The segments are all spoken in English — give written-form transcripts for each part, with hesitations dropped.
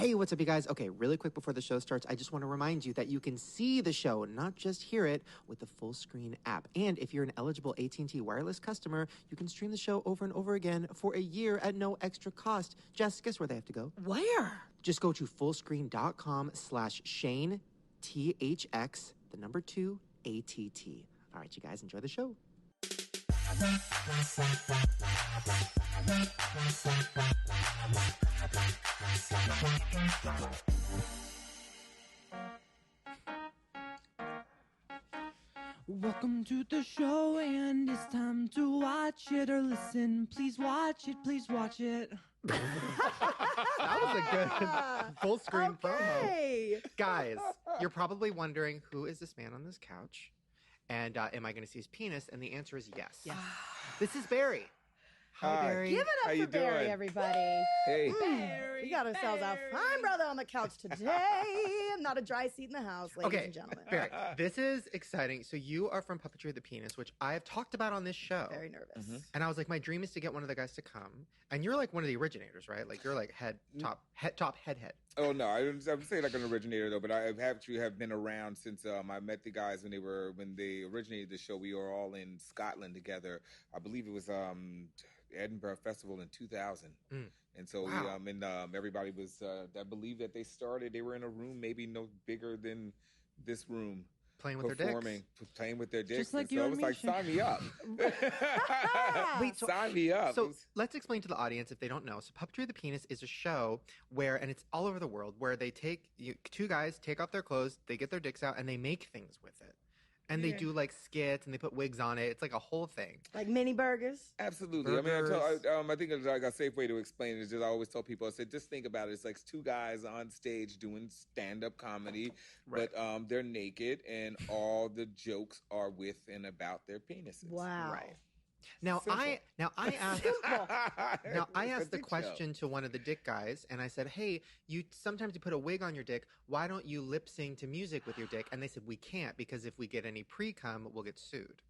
Hey, what's up, you guys? Okay, really quick before the show starts, I just want to remind you that you can see the show, not just hear it, with the full screen app. And if you're an eligible AT&T wireless customer, you can stream the show over and over again for a year at no extra cost. Jess, guess where they have to go? Where? Just go to fullscreen.com/Shane, THX, the number 2, ATT. All right, you guys, enjoy the show. Welcome to the show, and it's time to watch it or listen. Please watch it, please watch it. That was a good full screen promo. Guys, you're probably wondering, who is this man on this couch? And am I going to see his penis? And the answer is yes. This is Barry. Hi, Barry. Give it up for Barry, doing? everybody. Hey. We got ourselves a fine brother on the couch today. Not a dry seat in the house, ladies and gentlemen. Barry, this is exciting. So you are from Puppetry of the Penis, which I have talked about on this show. Very nervous. Mm-hmm. And I was like, my dream is to get one of the guys to come. And you're like one of the originators, right? Like you're like head. Oh no, I'm saying like an originator though, but I actually have been around since I met the guys when they originated the show. We were all in Scotland together. I believe it was Edinburgh Festival in 2000, and so wow. Everybody was. I believe that they were in a room maybe no bigger than this room. Playing with their dicks. Just like and you so I and was me, like, sign me up. Wait, sign me up. So let's explain to the audience if they don't know. So Puppetry of the Penis is a show where, and it's all over the world, where they two guys take off their clothes, they get their dicks out, and they make things with it. And they do like skits and they put wigs on it. It's like a whole thing. Like mini burgers? Absolutely. Burgers. I think it's like a safe way to explain it is just I always tell people, I said, just think about it. It's like two guys on stage doing stand-up comedy, right. but they're naked and all the jokes are with and about their penises. Wow. Right. Now I asked the question to one of the dick guys, and I said, "Hey, sometimes you put a wig on your dick. Why don't you lip sync to music with your dick?" And they said, "We can't because if we get any pre-cum, we'll get sued."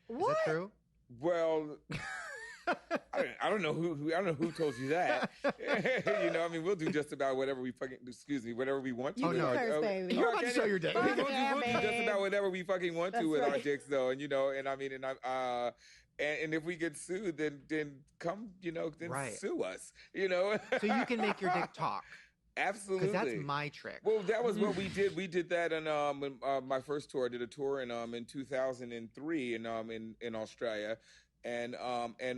What? Is that true? Well, I don't know who told you that. We'll do just about whatever we whatever we want to. You can curse, baby. You're about to show your dick. We'll do just about whatever we fucking want to with our dicks, though. And and if we get sued, then come, sue us. So you can make your dick talk. Absolutely, because that's my trick. Well, that was what we did. We did that when my first tour. I did a tour in 2003 in Australia, and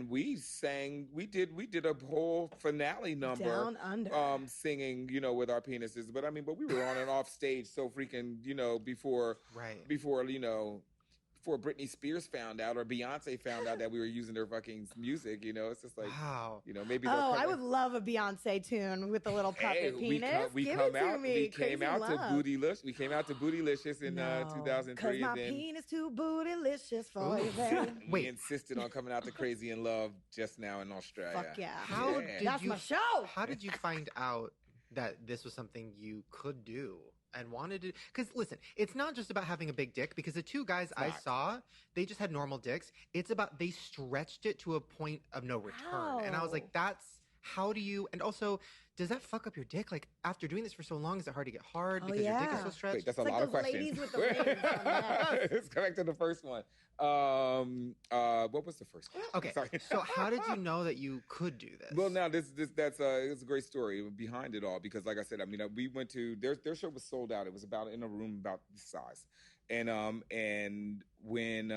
we sang. We did a whole finale number Down Under, singing, with our penises. But we were on and off stage so freaking, before Britney Spears found out or Beyonce found out that we were using their fucking music, it's just like, wow. Maybe. I would love a Beyonce tune with a little puppet penis. We came out to Bootylicious. We came out to Bootylicious in 2003. Because my penis too bootylicious for you, baby. We insisted on coming out to Crazy in Love just now in Australia. Fuck yeah. That's my show. How did you find out that this was something you could do? And wanted to, because listen, it's not just about having a big dick, because the two guys I saw, they just had normal dicks. It's about, they stretched it to a point of no return. Wow. And I was like, how do you, and also, does that fuck up your dick? Like, after doing this for so long, is it hard to get hard because your dick is so stretched? Wait, that's a It's lot of questions. ladies with the rings on that. Let's go back to the first one. What was the first one? Okay, so how did you know that you could do this? Well, now that's it's a great story behind it all, because like I said, we went to their show was sold out. It was in a room about this size, and when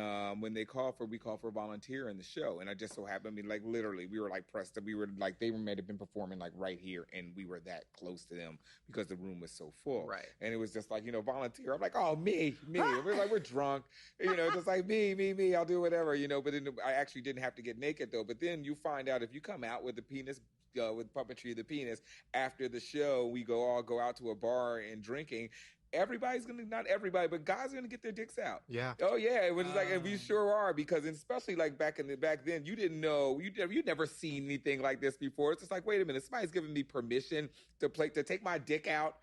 we called for a volunteer in the show, and I just so happened, literally we were pressed up. We were they may have been performing right here, and we were that close to them because the room was so full. Right. And it was just volunteer. I'm like, oh, me. We're drunk, just like me. I'll do whatever, But then I actually didn't have to get naked though. But then you find out if you come out with the penis. With Puppetry of the Penis, after the show, we all go out to a bar and drinking. Everybody's not everybody, but guys are gonna get their dicks out. Yeah. Oh yeah. It was and we sure are, because especially back then, you didn't know, you'd never seen anything like this before. It's just like, wait a minute, somebody's giving me permission to take my dick out.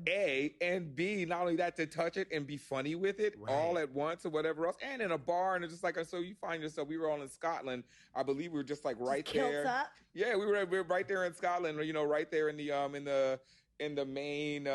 A, and B, not only that, to touch it and be funny with it all at once or whatever else, and in a bar, and it's just so you find yourself, we were all in Scotland, I believe we were just right there. Up. Yeah, we were right there in Scotland, right there in the in the main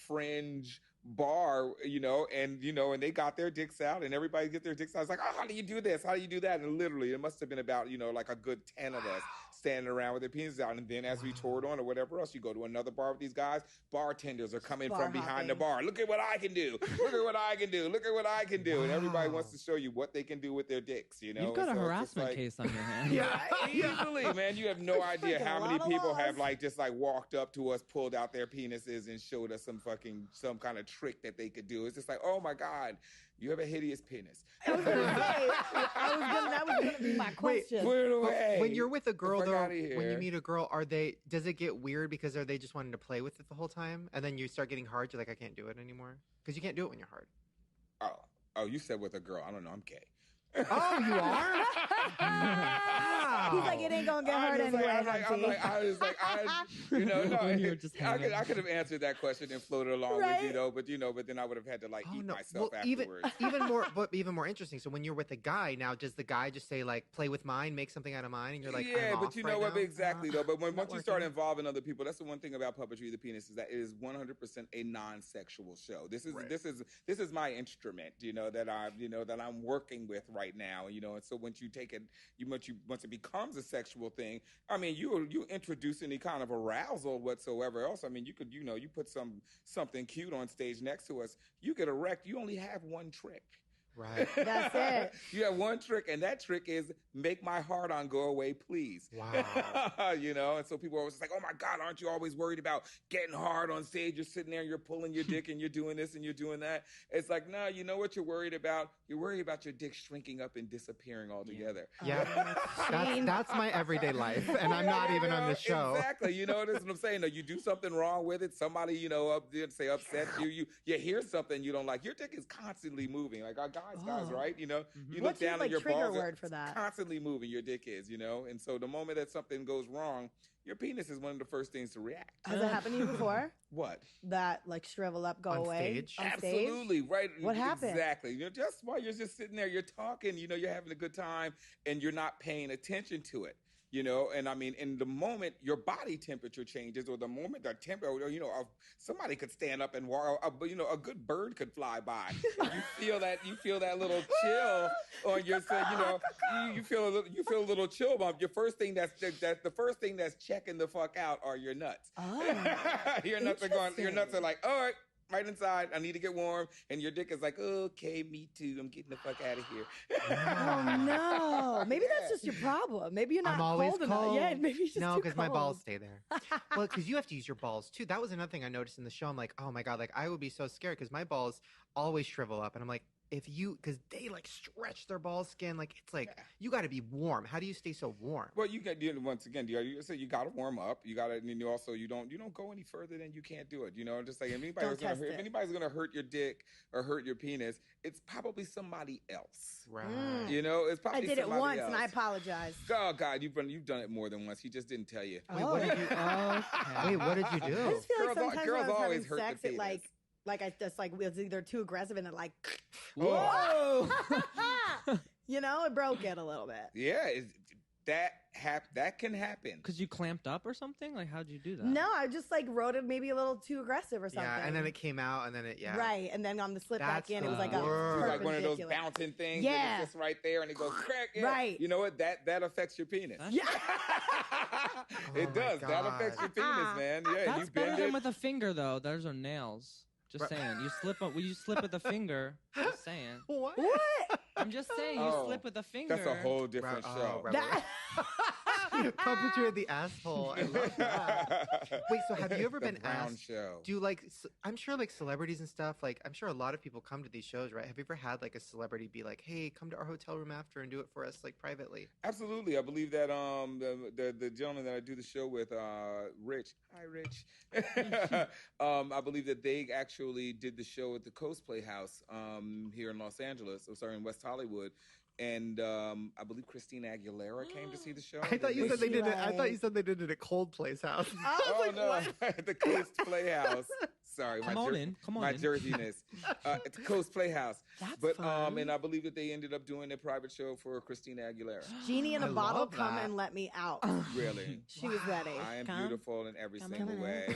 fringe bar, and they got their dicks out, and everybody get their dicks out. It's like, oh, how do you do this? How do you do that? And literally, it must have been about like a good 10 of us standing around with their penises out. And then as we toured on or whatever else, you go to another bar with these guys. Bartenders are coming from behind the bar. Look at what I can do. Look at what I can do. Look at what I can do. And everybody wants to show you what they can do with their dicks. You've got a harassment case on your hands. Easily, man. You have no idea how many people have just walked up to us, pulled out their penises, and showed us some kind of trick that they could do. It's just like, oh my God, you have a hideous penis. I was gonna say, that was gonna be my question. Put it away. When you're with a girl, though, when you meet a girl, does it get weird because are they just wanting to play with it the whole time, and then you start getting hard? You're like, I can't do it anymore because you can't do it when you're hard. Oh, you said with a girl. I don't know. I'm gay. Oh, you are? Wow. He's like, it ain't gonna get hard anyway. I could have answered that question and floated along with you, but then I would have had to eat myself afterwards. Even more interesting. So when you're with a guy now, does the guy just say play with mine, make something out of mine, and you're like, yeah, I'm but you know right what? now? Exactly though. But once you start involving other people, that's the one thing about puppetry, the penis, is that it is 100% a non-sexual show. This is my instrument, that I'm working with right now, and so once you take it, once it becomes a sexual thing, I mean, you introduce any kind of arousal whatsoever else. I mean, you could, you put something cute on stage next to us, you get erect. You only have one trick. Right. That's it. You have one trick, and that trick is make my heart on go away, please. Wow. And so people are always like, oh my God, aren't you always worried about getting hard on stage? You're sitting there and you're pulling your dick and you're doing this and you're doing that. It's like, no, you know what you're worried about? You're worried about your dick shrinking up and disappearing altogether. Yeah. That's my everyday life, and I'm not even on the show. Exactly. That's what I'm saying. No, you do something wrong with it. Somebody, upset you. You hear something you don't like. Your dick is constantly moving. Like, guys, right? You look down and your balls are constantly moving. Your dick is, and so the moment that something goes wrong, your penis is one of the first things to react. Has it happened to you before? What? That shrivel up, go away stage? on Absolutely, stage? right. What happened? Exactly. Just while you're just sitting there, you're talking, you're having a good time, and you're not paying attention to it. And I mean, in the moment your body temperature changes, or the moment the temperature, somebody could stand up and walk, a good bird could fly by. And you feel that little chill on your, you feel a little chill bump. Your first thing that's the first thing that's checking the fuck out are your nuts. Oh, your nuts are like, all right. Right inside, I need to get warm, and your dick is like, okay, me too. I'm getting the fuck out of here. Oh no! Maybe that's just your problem. Maybe you're not cold enough. Yeah, maybe you're just no, because my balls stay there. Well, because you have to use your balls too. That was another thing I noticed in the show. I'm like, oh my God, I would be so scared because my balls always shrivel up, and I'm like, because they stretch their ball skin, you got to be warm. How do you stay so warm? Well, once again, you got to warm up. You got to, and you also you don't go any further than you can't do it. Just like if anybody's gonna hurt your dick or hurt your penis, it's probably somebody else. Right. It's probably I did it once else. and I apologize. Oh God, you've done it more than once. He just didn't tell you. Wait, what did you? Wait, what did you do? I just feel like sometimes girls when I was always having hurt sex, the it penis. it was either too aggressive and it Whoa! it broke it a little bit. Yeah, that can happen. Because you clamped up or something? How'd you do that? No, I just wrote it maybe a little too aggressive or something. Yeah, and then it came out, and then it, Right, and then on the slip back in, it was like like one of those bouncing things. Yeah. It's just right there, and it goes crack. Yeah. Right. You know what? That affects your penis. Yeah. It does. God. That affects your penis, man. Yeah, That's you better bend than it. with a finger, though. Those are nails. Just saying. You slip with a finger. Just saying. What? I'm just saying. You slip with a finger. That's a whole different show. Puppetry of the asshole. I love that. Wait, so have you ever been asked? Show. Do I'm sure celebrities and stuff. I'm sure a lot of people come to these shows, right? Have you ever had a celebrity be like, "Hey, come to our hotel room after and do it for us privately"? Absolutely. I believe that the gentleman that I do the show with, Rich. Hi, Rich. I believe that they actually did the show at the Coast Playhouse here in Los Angeles. In West Hollywood. And I believe Christina Aguilera came to see the show. I thought you said they did it. I thought you said they did it at Coldplay's house. Oh no, at the Coast Playhouse. Sorry, Come on in. my jerseyness. At the Coast Playhouse. That's But fun. and I believe that they ended up doing a private show for Christina Aguilera. Genie in a I bottle, love come that. and let me out. Really? She was ready. I am Come. beautiful in every Come single in. way.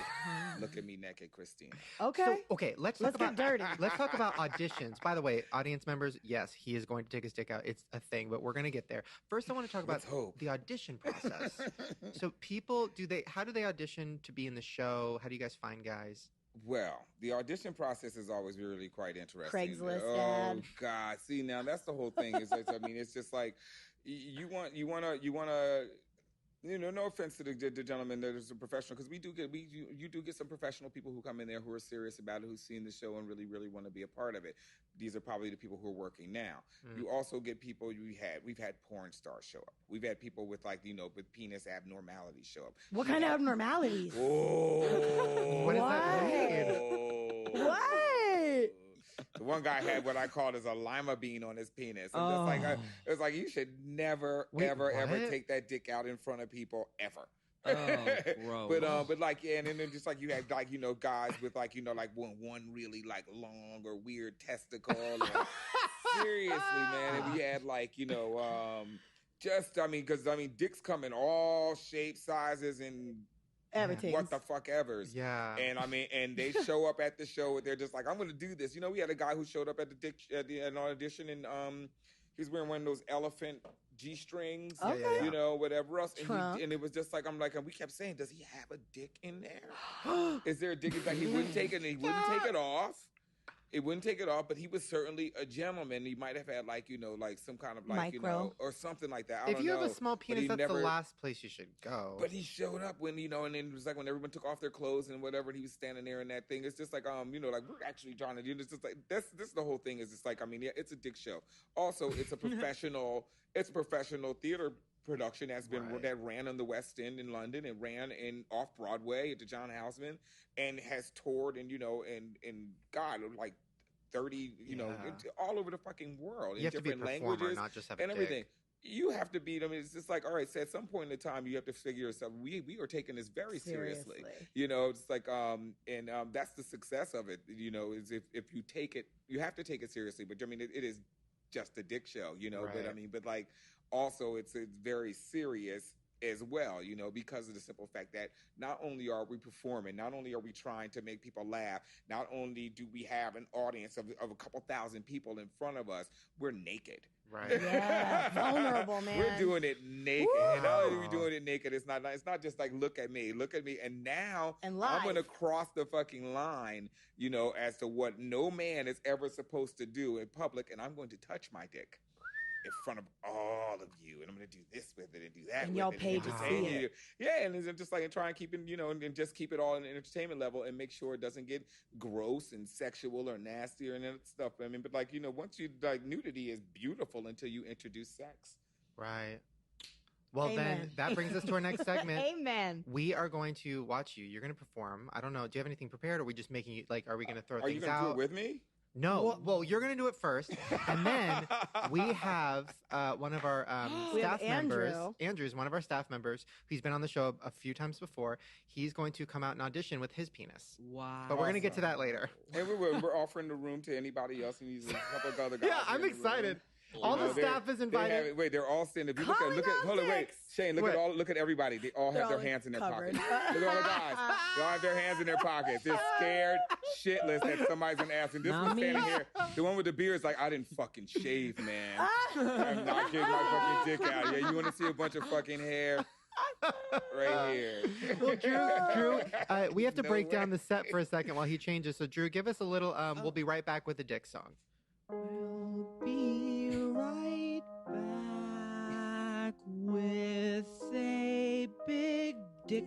Look at me naked, Christina. Okay. So, okay, let's talk Let's get about dirty. let's talk about auditions. By the way, audience members, yes, he is going to take his dick out. It's a thing, but we're going to get there. First, I want to talk about Let's hope. the audition process. So, people, how do they audition to be in the show? How do you guys find guys? Well, the audition process is always really quite interesting. Craigslist Oh ad. God! See, now that's the whole thing. Is I mean, it's just like you want to. No offense to the gentleman that is a professional, because you do get some professional people who come in there who are serious about it, who've seen the show and really, really want to be a part of it. These are probably the people who are working now. You also get people we've had porn stars show up. We've had people with with penis abnormalities show up. What kind of abnormalities? Oh, What does that mean? What? The one guy had what I called as a lima bean on his penis. I'm just like, it was like, you should never, Wait, ever what? take that dick out in front of people ever. Oh, But like, yeah, and then just like you had like, guys with like, like one really like long or weird testicle. Or, seriously, man. And we had like, dicks come in all shapes, sizes, and Everything. what the fuck evers. Yeah. And they show up at the show. They're just like, I'm going to do this. We had a guy who showed up at an audition, and he's wearing one of those elephant G-strings, Okay. whatever else. Trump. And it was just like, and we kept saying, does he have a dick in there? Is there a dick? It's like he wouldn't take it. He wouldn't take it off. It wouldn't take it off, but he was certainly a gentleman. He might have had like some kind of like Micro. or something like that. I If don't you know. have a small But penis, he that's never- the last place you should go. But he showed up when and then it was like when everyone took off their clothes and whatever, and he was standing there in that thing. It's just like like we're actually trying to do this. Just like this is the whole thing. Is just like it's a dick show. Also, it's a professional. It's a professional theater production that ran on the West End in London and ran in off Broadway at the John Houseman and has toured and God, like 30 all over the fucking world you in have to be a different performer, languages not just have a and dick. everything. You have to be. It's just like, all right. So at some point in time, you have to figure yourself. We are taking this very seriously. It's like that's the success of it. Is if you take it, you have to take it seriously. But it is just a dick show. Right. But like also it's very serious as well, because of the simple fact that not only are we performing, not only are we trying to make people laugh, not only do we have an audience of a couple thousand people in front of us, we're naked. Right. Yeah, vulnerable, man. We're doing it naked. Woo! And not only are we doing it naked, it's not just like look at me. And now And I'm live. gonna cross the fucking line, as to what no man is ever supposed to do in public, and I'm going to touch my dick in front of all of you, and I'm going to do this with it and do that And with y'all it. paid to entertain see you. it. Yeah, and it's just like and try and keep it, and just keep it all in an entertainment level and make sure it doesn't get gross and sexual or nasty or that stuff. But like once you like nudity is beautiful until you introduce sex. Right. Well, then Amen. that brings us to our next segment. Amen. We are going to watch you. You're going to perform. I don't know. Do you have anything prepared? Or are we just making you are we going to throw Are you things going to do out? it with me? No. Well, you're going to do it first. And then we have one of our We have staff members. Andrew. Andrew's one of our staff members. He's been on the show a few times before. He's going to come out and audition with his penis. Wow. But we're going to get to that later. And we're offering the room to anybody else, and he's a couple of other guys. Yeah, I'm in the room. excited. All the staff is invited. They're all sitting. If you Calling look at, out hold on, wait, dicks. Shane, look at everybody. They all have their hands in their covered. pockets. Look at all the guys. They all have their hands in their pockets. They're scared shitless that somebody's gonna ask. And this Not one standing me. here, the one with the beard is like, I didn't fucking shave, man. I'm not getting my fucking dick out. Yeah, you want to see a bunch of fucking hair? Right here. Well, Drew, we have to No break way. down the set for a second while he changes. So, Drew, give us a little. We'll be right back with the dick song. We'll be right back with a big dick.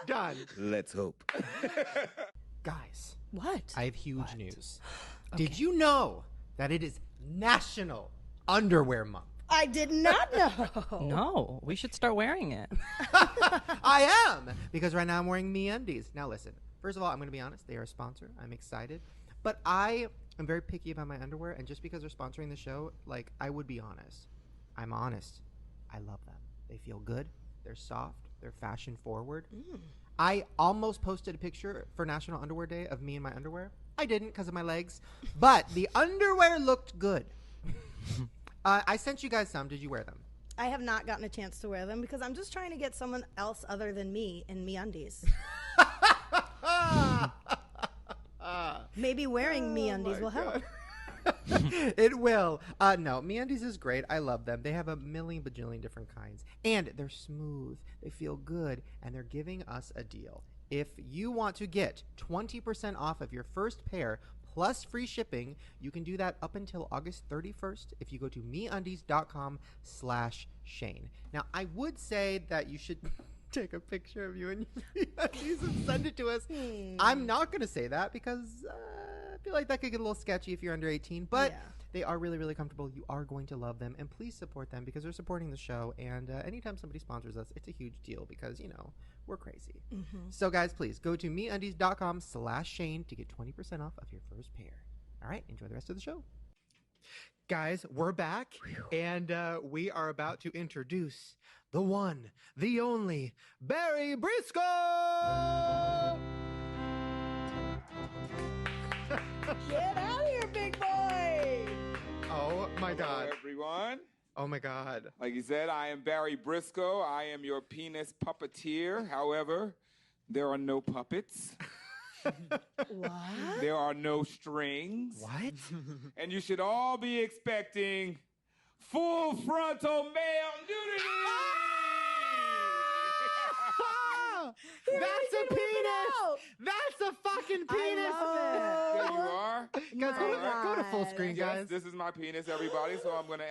Done. Let's hope. Guys, What? I have huge news. Did you know that it is National Underwear Month? I did not know. No, we should start wearing it. I am, because right now I'm wearing MeUndies. Now listen, first of all, I'm going to be honest. They are a sponsor. I'm excited. But I am very picky about my underwear, and just because they're sponsoring the show, I would be honest. I'm honest. I love them. They feel good. They're soft. They're fashion forward. I almost posted a picture for National Underwear Day of me in my underwear. I didn't because of my legs, but the underwear looked good. I sent you guys some. Did you wear them? I have not gotten a chance to wear them because I'm just trying to get someone else other than me in MeUndies. Maybe wearing MeUndies will help. It will. No, MeUndies is great. I love them. They have a million bajillion different kinds. And they're smooth. They feel good. And they're giving us a deal. If you want to get 20% off of your first pair plus free shipping, you can do that up until August 31st if you go to MeUndies.com/Shane. Now, I would say that you should take a picture of you and your MeUndies and send it to us. I'm not going to say that because I feel like that could get a little sketchy if you're under 18, but they are really, really comfortable. You are going to love them, and please support them because they're supporting the show, and anytime somebody sponsors us, it's a huge deal because, we're crazy. So, guys, please go to MeUndies.com/Shane to get 20% off of your first pair. All right, enjoy the rest of the show. Guys, we're back, and we are about to introduce the one, the only, Barry Bisco! Get out of here, big boy! Oh, my God. Hello, everyone. Oh, my God. Like you said, I am Barry Briscoe. I am your penis puppeteer. However, there are no puppets. What? There are no strings. What? And you should all be expecting full frontal male nudity. That's a penis! That's a fucking penis! There you are. Guys, go to full screen, Yes, guys. this is my penis, everybody. So I'm going to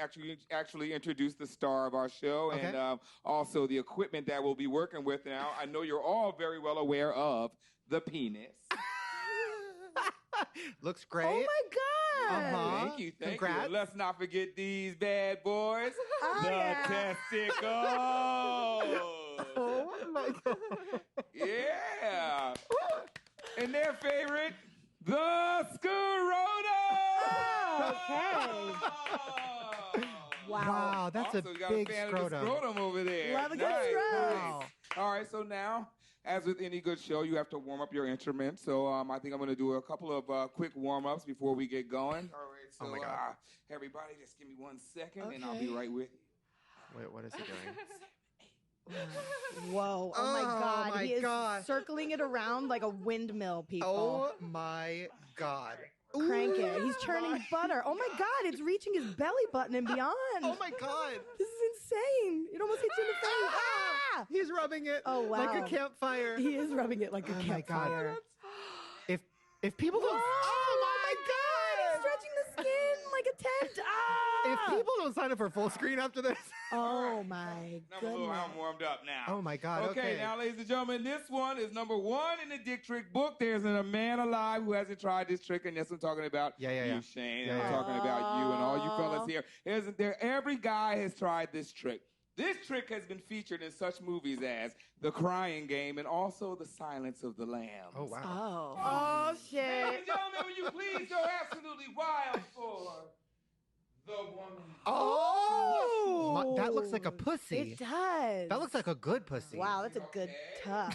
actually introduce the star of our show and also the equipment that we'll be working with now. I know you're all very well aware of the penis. Looks great. Oh my God! Thank you. Congrats. And let's not forget these bad boys, the testicles. Oh my God. Yeah. And their favorite, the scrotum. Okay. Wow, that's Also, a we got big a fan scrotum. of the scrotum over there. Love a good Nice. scrotum. Wow. All right, so now, as with any good show, you have to warm up your instrument. So I think I'm going to do a couple of quick warm-ups before we get going. All right, so Oh my God. Everybody just give me 1 second, and I'll be right with you. Wait, what is he doing? Whoa! Oh my God! my He is gosh. circling it around like a windmill, people. Oh my God. Crank it. He's churning butter. Oh my God! It's reaching his belly button and beyond. Oh my God. This is insane! It almost hits you in the face. Ah! He's rubbing it Oh, wow. like a campfire. He is rubbing it like a Oh my God. campfire. If people don't... Oh my He's God. stretching the skin like a tent. Ah! If people don't sign up for full screen after this... Oh my I'm goodness! warmed up now. Oh my God, okay. Now, ladies and gentlemen, this one is number 1 in the Dick Trick book. There's a man alive who hasn't tried this trick, and yes, I'm talking about you, Shane. Yeah, and I'm yeah. talking about you and all you fellas here. Isn't there? Every guy has tried this trick. This trick has been featured in such movies as The Crying Game and also The Silence of the Lambs. Oh, wow. Oh shit! Ladies and gentlemen, will you please go absolutely wild for the woman? Oh! That looks like a pussy. It does. That looks like a good pussy. Wow, that's a good tuck.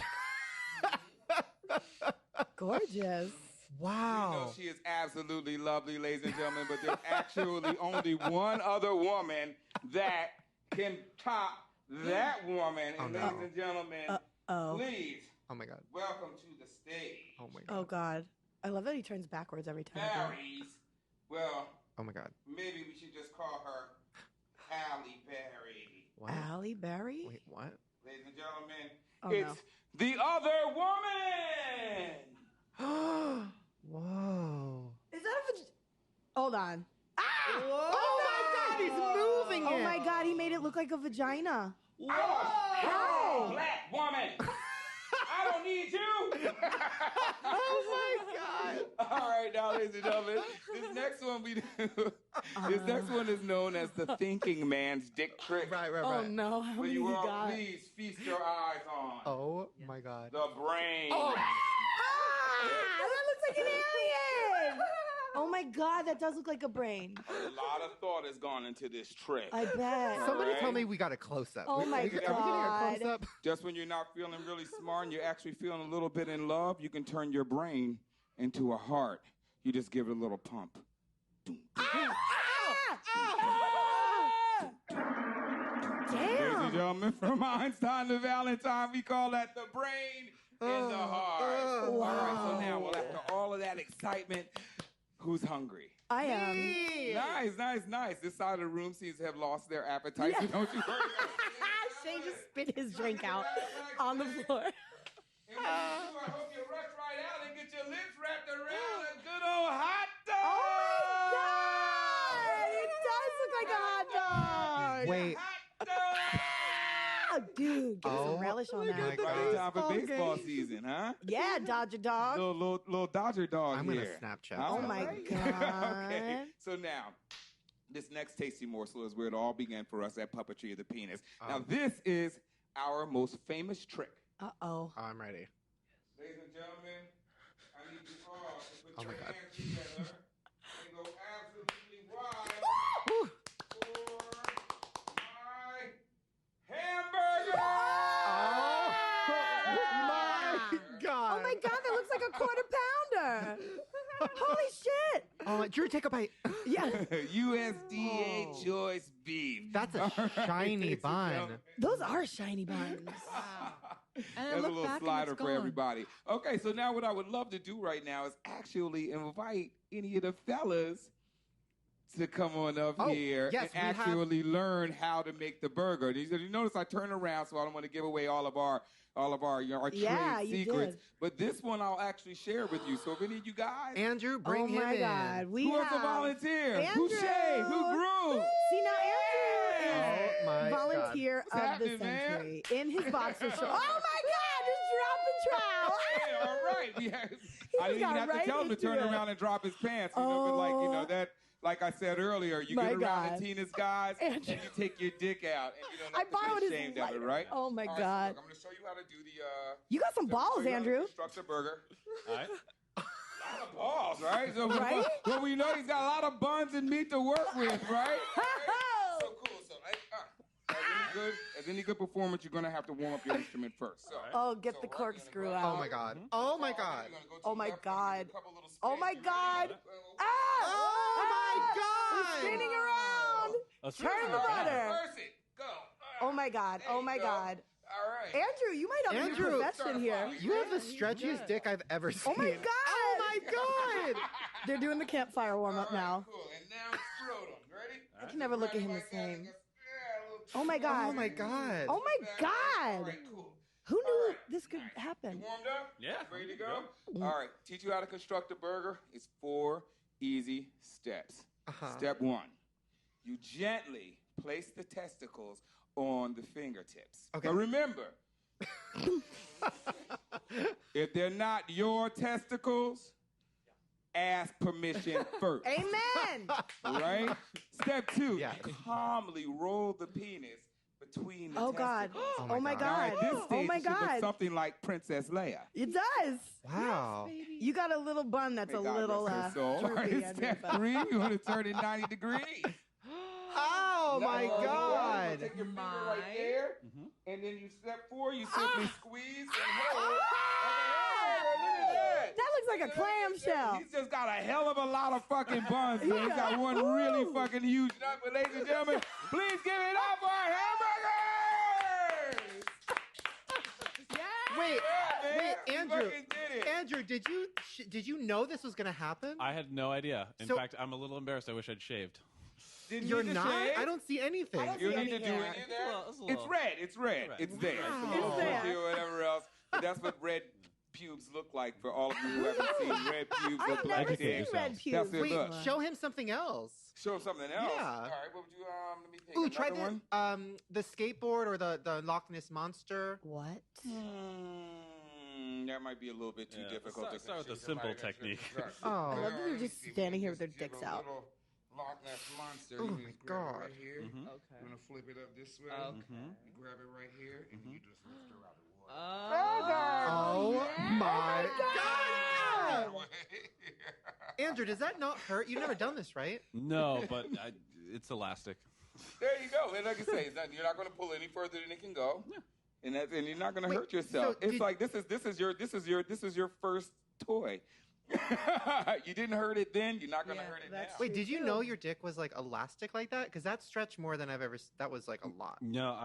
Gorgeous. Wow. You know she is absolutely lovely, ladies and gentlemen, but there's actually only one other woman that can top that woman. And ladies and gentlemen, please Oh my God. welcome to the stage. Oh my God. Oh God, I love that he turns backwards every time. Barry's, well, Oh my God. maybe we should just call her Halle Berry. What? Halle Berry? Wait, what? Ladies and gentlemen, Oh, it's the other woman. Whoa. Is that a Hold on. Ah! Oh my God, he's moving Oh it. my God, he made it look like a vagina. How? Black woman. I don't need you. Oh my God. All right, now, ladies and gentlemen, this next one is known as the thinking man's dick trick. Right. Oh no, how Will many you he all got? please feast your eyes on Oh my God. the brain? Ah, that looks like an alien. Oh my God, that does look like a brain. A lot of thought has gone into this trick. I bet. Somebody Right. tell me we got a close-up. Oh my Are we getting a God. close-up? Just when you're not feeling really smart and you're actually feeling a little bit in love, you can turn your brain into a heart. You just give it a little pump. Ladies and gentlemen, from Einstein to Valentine, we call that the brain in the heart. Wow. All right, so now, well, after all of that excitement, who's hungry? I am. Nice. This side of the room seems to have lost their appetite, so don't you worry. Shane just spit his drink out on the floor. And when you do, I hope you rush right out and get your lips wrapped around a good old hot dog. Oh my God! It does look like a hot dog. Wait. Hot dog. Oh, dude, give me some relish on that. Right in time for baseball season, huh? Yeah, Dodger dog. Little Dodger dog I'm here. going to Snapchat. Oh that. my God. Okay, so now, this next tasty morsel is where it all began for us at Puppetry of the Penis. Now, this is our most famous trick. Uh-oh. I'm ready. Ladies and gentlemen, I need you all to put Oh your my God. hands together and go absolutely wild Woo. for my hamburger! My God. Oh my God, that looks like a quarter pounder. Holy shit. Oh, Drew, take a bite. Yeah, USDA choice beef. That's a shiny bun. those are shiny buns. And That's then a look little back slider and it's for gone. everybody. Okay, so now what I would love to do right now is actually invite any of the fellas to come on up Oh, here yes, and we have- actually learn how to make the burger. You notice I turn around, so I don't want to give away all of our Yeah, trade you secrets. did. But this one I'll actually share with you. So if any of you guys Andrew, bring Oh him my in. God. We who wants to have volunteer, Andrew. who shade, who grew. See, now Andrew is Oh my volunteer What's of the happening, man? century in his boxer shorts. Oh my God, just drop the trowel. Yeah, all right. I didn't even got have to right tell him to into turn it. around and drop his pants. But that, like I said earlier, you My get around God. the Tina's guys and Andrew. you take your dick out and you don't I have to borrowed be his ashamed of it, lighter. right? Oh my All right, God. So look, I'm going to show you how to do the. You got some balls, show you how to Andrew. construct a burger. All right. A lot of balls, right? So, Right? Well, we know he's got a lot of buns and meat to work with, right? So cool. So, as any good performance, you're going to have to warm up your instrument first. So, Oh, get the we're gonna corkscrew grab- out. Oh my God. Oh my God. You're gonna go to Oh the my left, God. a couple little Oh space. my You ready? God. Ah! Oh my God. He's spinning around. Let's Turn try the it. butter. Reverse it. Go. Oh my God. There Oh you my go. God. All right. Andrew, you might have Andrew, your profession here. You have the stretchiest dick I've ever seen. Oh my God. Oh my God. They're doing the campfire warm up All right, now. Cool. And now scrotum. Ready? I can never look at him the Like that, same. yeah, a little- Oh my God. Oh my God. Oh my All God. right, cool. Who knew All right. this could You happen? warmed up? Yeah. Ready to go? All right. Teach you how to construct a burger. It's 4 easy steps. Uh-huh. Step 1. You gently place the testicles on the fingertips. Okay. But remember, if they're not your testicles, ask permission first. Amen. Right? Step 2. Yes. Calmly roll the penis between the Oh God. testicles. Oh my Now, God. at this stage, Oh my it should look God. something like Princess Leia. It does. Wow. You got a little bun that's May a God little rest her soul. All droopy, right, Andrew, step but- 3, you want to turn it 90 degrees. Oh my Now, God. Take your finger right there, and then you step 4, you simply squeeze and hold. Okay, look at that. That looks like a clamshell. He's just got a hell of a lot of fucking buns. Man. He's got one really fucking huge nut. But ladies and gentlemen, please give it up for hamburgers! Wait, Yeah, man. wait, We Andrew. fucking did it. Andrew, did you know this was gonna happen? I had no idea. In So- fact, I'm a little embarrassed. I wish I'd shaved. Did You're you not? shave? I don't see anything. I don't You see don't need to any do hair. any of It's a that. little- it's a It's little- red. It's red. Right. It's there. Wow. You It's can there. do whatever else. But that's what red pubes look like for all of you who haven't seen red pubes I've look never like seen this. red That's pubes. their Wait, look. show him something else. Show something else. Yeah. All right. What would you let me pick Ooh, another try one. the skateboard or the Loch Ness monster. What? That might be a little bit too Yeah, difficult. let's to start with the show simple somebody that's technique. really Oh. I love that they're Let me just see if we standing can here with their just dicks jiggle a out. little Loch Ness monster. Oh You my just grab it God. right here. Mhm. You're gonna flip it up this way. Okay. You grab it right here, and you just lift her out of the water. Oh my God! Andrew, does that not hurt? You've never done this, right? No, but it's elastic. There you go. And like I say, you're not going to pull any further than it can go. Yeah. And you're not going to hurt yourself. So it's like this is your first toy. You didn't hurt it then. You're not going to hurt it now. Wait, did you know your dick was like elastic like that? Because that stretched more than I've ever. That was like a lot. No,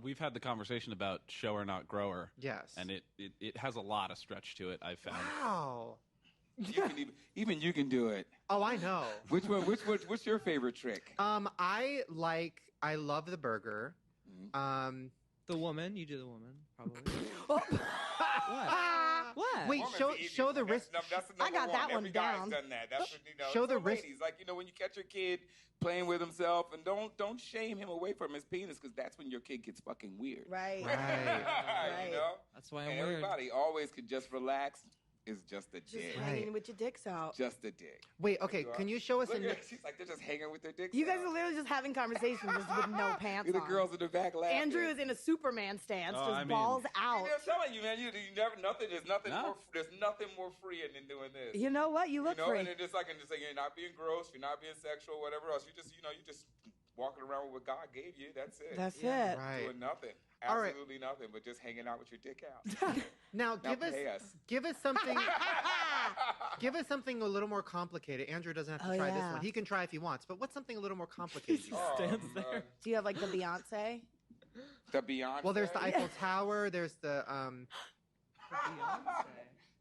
we've had the conversation about shower not grower. Yes. And it has a lot of stretch to it, I've found. Wow. You can even you can do it. Oh, I know. What's your favorite trick? I love the burger. The woman, you do the woman, probably. What? Wait, show the wrist. That's I got that one Every guy's down. done that. That's what, Show it's the for wrist. ladies. Like when you catch your kid playing with himself, and don't shame him away from his penis, because that's when your kid gets fucking weird. Right. Right. You know. That's why I'm And weird. everybody always could just relax. It's just a Just dick. hanging with your dicks out. Just a dick. Wait, okay. Can you show us Look a? at, she's like, they're just hanging with their dicks. You guys out. are literally just having conversations just with no pants The on. girls in the back laughing. Andrew is in a Superman stance, Oh, just I mean- balls out. I'm telling you, man. You never nothing. There's nothing No. more. There's nothing more freeing than doing this. You know what? You look You know, free. and it's like, you're not being gross, you're not being sexual, whatever else. You just walking around with what God gave you. That's it. That's it. Right. Doing nothing. All right. Absolutely nothing, but just hanging out with your dick out. Now Now give us pay us. give us something. Give us something a little more complicated. Andrew doesn't have to Oh, try this yeah. one. He can try if he wants. But what's something a little more complicated? you got? Stands there. Do you have like the Beyonce? The Beyonce. Well, there's the Eiffel Tower. There's the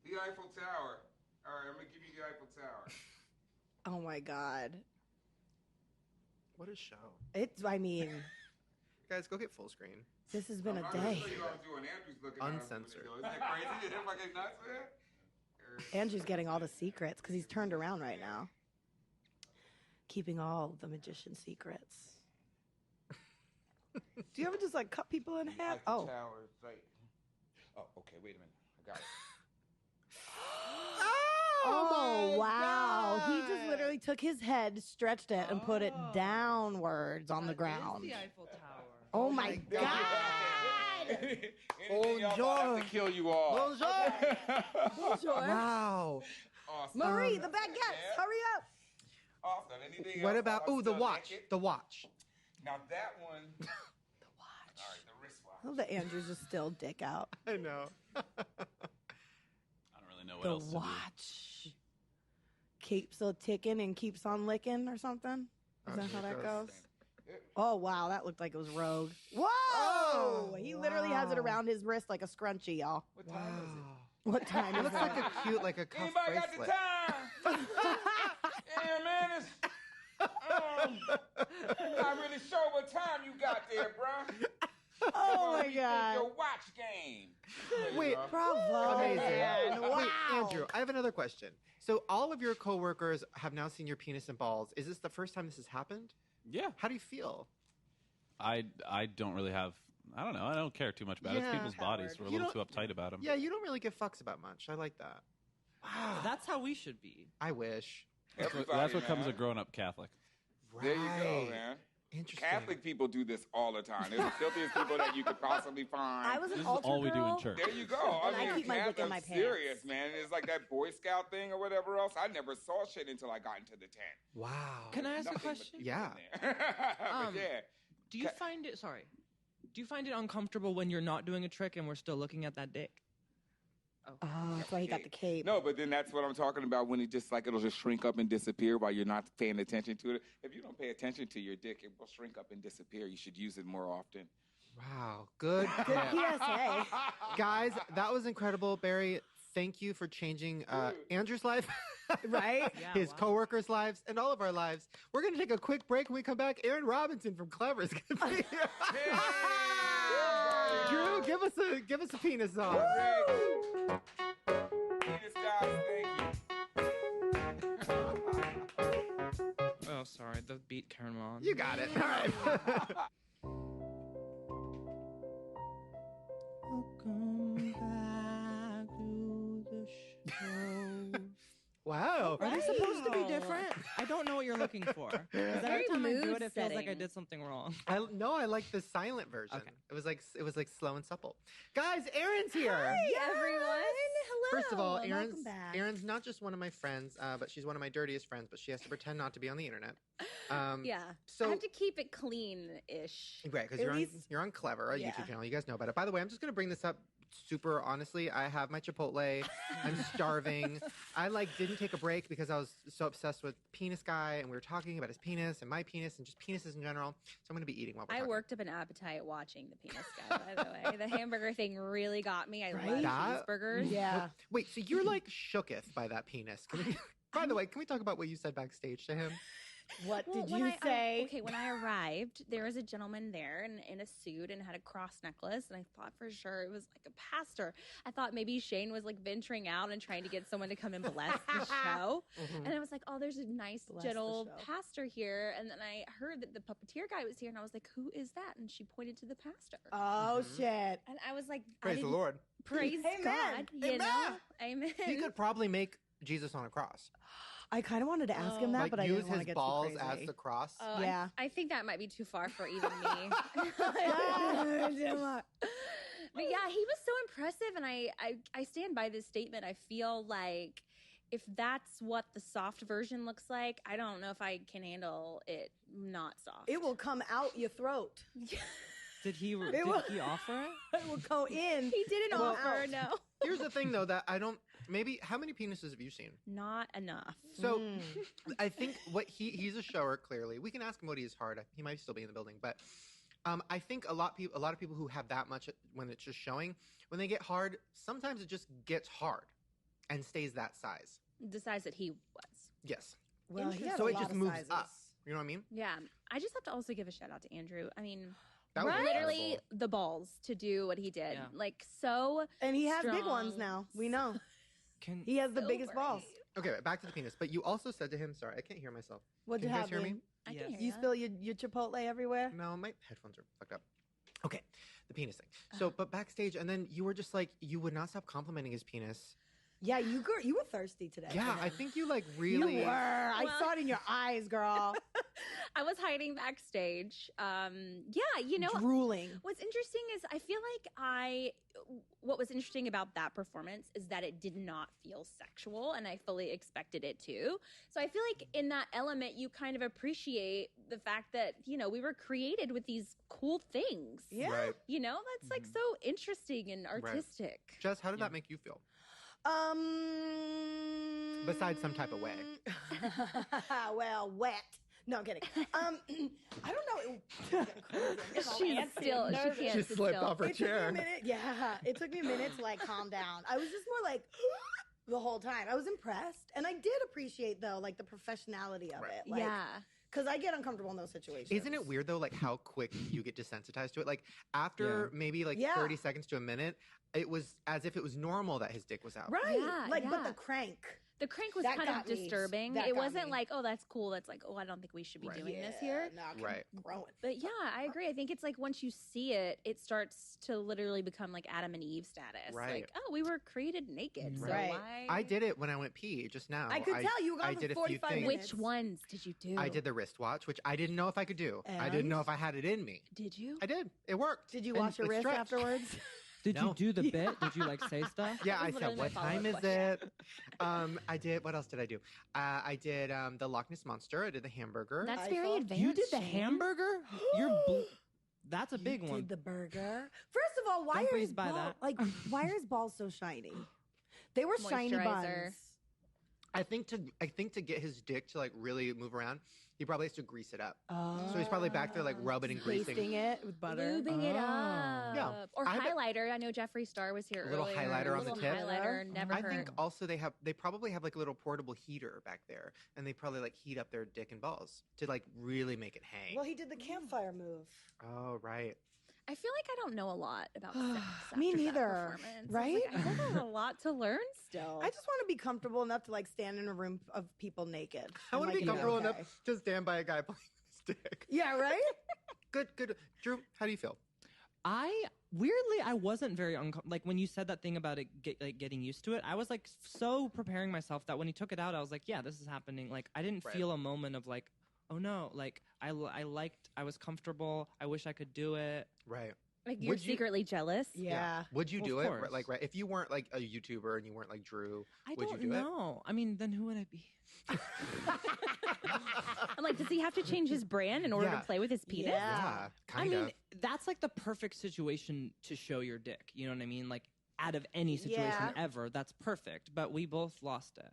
The Eiffel Tower. All right, I'm gonna give you the Eiffel Tower. Oh my God. What a show, I mean, guys! Go get full screen. this has been I'm a gonna day. show you what I'm doing. Andrew's looking at us when Uncensored. they go, Isn't that crazy? Isn't that fucking nuts, man? Andrew's getting all the secrets because he's turned around right now. Keeping all the magician's secrets. Do you ever just like cut people in half? Eiffel Oh. Tower is right. Oh, okay. Wait a minute. I got it. Oh, my wow. He God. just literally took his head, stretched it, and put it Oh. downwards on the ground. the Eiffel Tower. Oh my God. God. Anything else, I'll have to kill you all. Bonjour. Wow. Awesome. Marie, the baguettes, Yeah. hurry up. Awesome. Anything What else? about I'm the still watch? naked. The watch. Now that one. The watch. All right, the wristwatch. Oh, the Andrew's just still dick out. I know. I don't really know what The else to do. watch keeps on ticking and keeps on licking or something. Is that how that goes? Oh, wow. That looked like it was Rogue. Whoa! Oh, He literally has it wow. around his wrist like a scrunchie, y'all. What time is it? What time It is looks it? like a cute, like a cuff Anybody got bracelet. the time? Yeah, man. I'm not really sure what time you got there, bro. Oh, my Rethink God. Your watch game. Wait, Bravo. amazing. Man. Wow. Wait, Andrew, I have another question. So all of your coworkers have now seen your penis and balls. Is this the first time this has happened? Yeah. How do you feel? I don't really have. I don't know. I don't care too much about it. Yeah. It's people's bodies. We're a You little too don't- uptight about them. Yeah, you don't really give fucks about much. I like that. Wow. That's how we should be. I wish. That's what comes man. of growing up Catholic. There you go, Right. man. Interesting. Catholic people do this all the time. They're the filthiest people that you could possibly find. I was This an is altar all we do girl. in church. There you go. And I mean, keep my dick in Catholic, my pants. serious, man. It's like that Boy Scout thing or whatever else. I never saw shit until I got into the tent. Wow. Can I ask a Nothing but question? people Yeah. in there. But yeah. Do you find it? Sorry. Do you find it uncomfortable when you're not doing a trick and we're still looking at that dick? Oh, that's why he got the cape. No, but then that's what I'm talking about when it just like it'll just shrink up and disappear while you're not paying attention to it. If you don't pay attention to your dick, it will shrink up and disappear. You should use it more often. Wow. Good. Good tip. PSA. Guys, that was incredible. Barry, thank you for changing Andrew's life, Right? Yeah, his wow. coworkers' lives, and all of our lives. We're going to take a quick break. When we come back, Aaron Robinson from Clever is going to be here. Drew, give us a penis song. Penis guys, thank you. Oh, sorry. The beat came on. You got it. All right. Welcome back to the show. Wow. Are they supposed to be different? I don't know what you're looking for. 'Cause every Very time I do it, it feels like I mood-setting. did something wrong. I like the silent version. Okay. It was like slow and supple. Guys, Aaron's here. Hi, everyone. First of all, welcome Erine's back. not just one of my friends, but she's one of my dirtiest friends. But she has to pretend not to be on the internet. Yeah. So I have to keep it clean-ish. right, because At you're on, least- you're on Clever, a Yeah. YouTube channel. You guys know about it. By the way, I'm just gonna bring this up super honestly. I have my Chipotle. I'm starving. I didn't take a break because I was so obsessed with Penis Guy, and we were talking about his penis and my penis and just penises in general. So I'm gonna be eating while we're I talking. worked up an appetite watching the penis guy, by the way. The hamburger thing really got me. I Right? love That- cheeseburgers. Yeah. Wait, so you're shooketh by that penis? By the way, can we talk about what you said backstage to him? What Well, did when you say? okay, when I arrived, there was a gentleman there in a suit and had a cross necklace, and I thought for sure it was like a pastor. I thought maybe Shane was venturing out and trying to get someone to come and bless the show. And I was like, oh, there's a nice, Bless the gentle show. pastor here. And then I heard that the puppeteer guy was here, and I was like, who is that? And she pointed to the pastor. Oh Mhm. shit! And I was like, Praise the Lord. Praise Amen. God. You Amen. know? Amen. He could probably make Jesus on a cross. I kind of wanted to ask him Oh. that, but I use didn't want to his get balls too as crazy. the cross. Oh, Yeah. I think that might be too far for even me. But yeah, he was so impressive, and I stand by this statement. I feel like if that's what the soft version looks like, I don't know if I can handle it not soft. It will come out your throat. Did he will- offer it? It will go in. He didn't Well, offer, no. Here's the thing, though, that I don't. Maybe how many penises have you seen? Not enough. So Mm. I think what he's a shower. Clearly, we can ask him what he is hard. He might still be in the building, but I think a lot of people who have that much when it's just showing, when they get hard, sometimes it just gets hard and stays that size. The size that he was. Yes, Well, he Interesting. had so a it lot just of moves sizes. up. You know what I mean? Yeah. I just have to also give a shout out to Andrew. I mean, That was literally incredible. the balls to do what he did. Yeah. So And he has big ones Strong. now. We know. Can He has the so biggest balls. brave. Okay, back to the penis. But you also said to him, "Sorry, I can't hear myself." What'd Can you you have? guys hear me? I Yes. can hear You ya. spill your Chipotle everywhere? No, my headphones are fucked up. Okay, the penis thing. So, but backstage, and then you were just you would not stop complimenting his penis. Yeah, you were thirsty today. Yeah, for I him. think you really. You were. I Well- saw it in your eyes, girl. I was hiding backstage. Yeah, you know, Drooling. what's interesting is I feel like what was interesting about that performance is that it did not feel sexual, and I fully expected it to. So I feel like in that element, you kind of appreciate the fact that, we were created with these cool things. Yeah. Right. That's Mhm. so interesting and artistic. Jess, how did Yeah. that make you feel? Besides some type of way. Well, wet. No, I'm kidding. I don't know. She's still, she can't She sit slipped still. off her It took me chair. a minute. Yeah, it took me a minute to calm down. I was just more the whole time. I was impressed, and I did appreciate though the professionality of Right. it. Yeah. because I get uncomfortable in those situations. Isn't it weird though, how quick you get desensitized to it? After maybe Yeah. 30 seconds to a minute, it was as if it was normal that his dick was out. Right? Yeah, but yeah. the crank. The crank was That kind of got me. disturbing. That It got wasn't me. like, oh, that's cool. That's like, oh, I don't think we should be Right. doing this here. No, I'm Right. growing. But yeah, I agree. I think it's once you see it, it starts to literally become like Adam and Eve status. Right. Like, oh, we were created naked. So Right. why? I did it when I went pee just now. I could tell you were I gone for did a few 45 things. minutes. Which ones did you do? I did the wristwatch, which I didn't know if I could do. I didn't And? know if I had it in me. Did you? I did. It worked. Did you And wash your it wrist stretched. afterwards? Did No. you do the bit? Did you say stuff? Yeah, That I was said, literally my what time follow-up is it? I did, what else did I do? I did the Loch Ness Monster. I did the hamburger. That's I very thought- advanced. You did the Shane. hamburger? That's a big You one. Did the burger? First of all, why Don't are breeze his by balls that. why are his balls so shiny? They were shiny Moisturizer. buns. I think to get his dick to really move around, he probably has to grease it up. Oh. So he's probably back there rubbing and greasing. Pasting it with butter. Lubing it Oh. up. Yeah. Or I have a- highlighter. I know Jeffree Star was here A little earlier. highlighter on the Little tip. highlighter. Never I hurt. think also they probably have a little portable heater back there, and they probably heat up their dick and balls to really make it hang. Well, he did the campfire move. Oh right. I feel like I don't know a lot about sex. Me after that neither, performance. right? I still have a lot to learn still. I just want to be comfortable enough to stand in a room of people naked. I want to And, be be comfortable okay. enough to stand by a guy playing his dick. Yeah, right? Good. Drew, how do you feel? Weirdly, I wasn't very uncomfortable. When you said that thing about it getting used to it, I was so preparing myself that when he took it out, I was like, yeah, this is happening. I didn't Right. feel a moment of oh no, I was comfortable. I wish I could do it. Right. Like you're secretly jealous. Yeah. Would you Well, do of it? course. Like, right? If you weren't like a YouTuber and you weren't like Drew, I would don't you do know. I mean, then who would I be? I'm like, does he have to change his brand in order to play with his penis? it? Yeah, I kind mean, of. that's like the perfect situation to show your dick. You know what I mean? Like, out of any situation Yeah. ever, that's perfect. But we both lost it.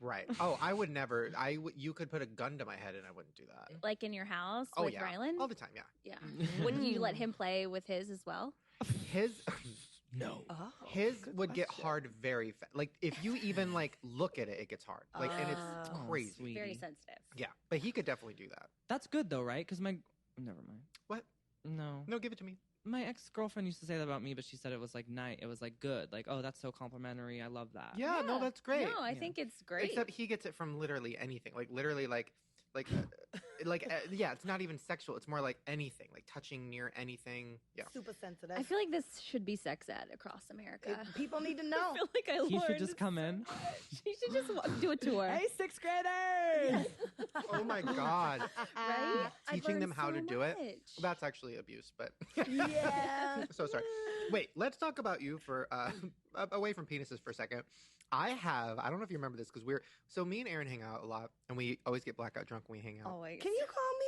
Right. Oh, I would never. You could put a gun to my head and I wouldn't do that. Like in your house Oh with yeah, Rylan? all the time. Yeah. Yeah. Wouldn't you let him play with his as well? His No. Oh, his good would get question. hard very fast. Like if you even like look at it, it gets hard. Like and it's Oh, crazy. sweet. Very Sweetie. sensitive. Yeah, but he could definitely do that. That's good though, right? Because never mind. What? No. No, give it to me. My ex-girlfriend used to say that about me, but she said it was like it was like good. Like, oh, that's so complimentary. I love that. Yeah, no, that's great. No, I Yeah. think it's great. Except he gets it from literally anything. Like literally yeah, it's not even sexual. It's more like anything, like touching near anything. Yeah. Super sensitive. I feel like this should be sex ed across America. People need to I know. feel like I He should learned just come in. He should just do a tour. Hey, sixth graders! Oh my god. Right? I've Teaching them learned how so to do it. much. That's actually abuse, but Yeah. so sorry. Wait, let's talk about you for away from penises for a second. I don't know if you remember this because me and Erine hang out a lot and we always get blackout drunk when we hang out. Always. Can you call me?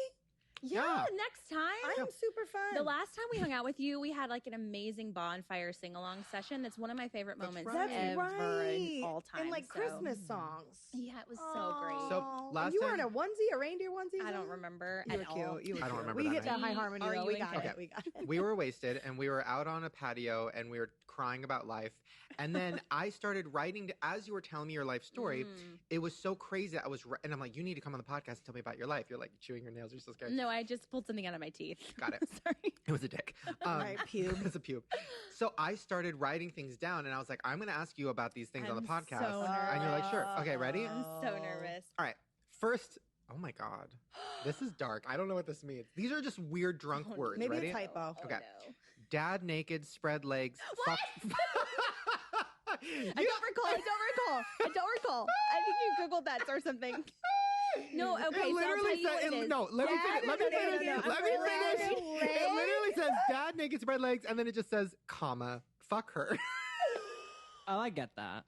Yeah, next time. I am super fun. The last time we hung out with you, we had like an amazing bonfire sing-along session. That's one of my favorite That's moments right. That's ever right. in all time. And like so- Christmas songs. Yeah, it was so great. So, Oh, last and you were in time- a onesie, a reindeer onesie? I don't something? remember You at were all. cute. You were I don't cute. remember We that hit that night. high harmony. Are though. you We in got K? it. We got it. We were wasted and we were out on a patio and we were crying about life. And then I started writing as you were telling me your life story. It was so crazy. And I'm like, you need to come on the podcast and tell me about your life. You're like chewing your nails. You're so scared. No, I just pulled something out of my teeth. Got it. Sorry. It was a dick. Right, pube. It was a pube. So I started writing things down and I was like, I'm going to ask you about these things on the I'm podcast. so And you're like, sure. Okay, ready? I'm so nervous. All right. First, oh my God. This is dark. I don't know what this means. These are just weird drunk Oh, words. Maybe ready? a typo. Okay. No. Dad naked, spread legs. What? I don't recall. I think you Googled that or something. No, okay, It so I'll literally tell you what said, it is. no, let me Dad finish. Let me naked, finish. no, Let me spread finish. legs. It literally says dad naked, spread legs, and then it just says, comma, fuck her. Oh, I get that.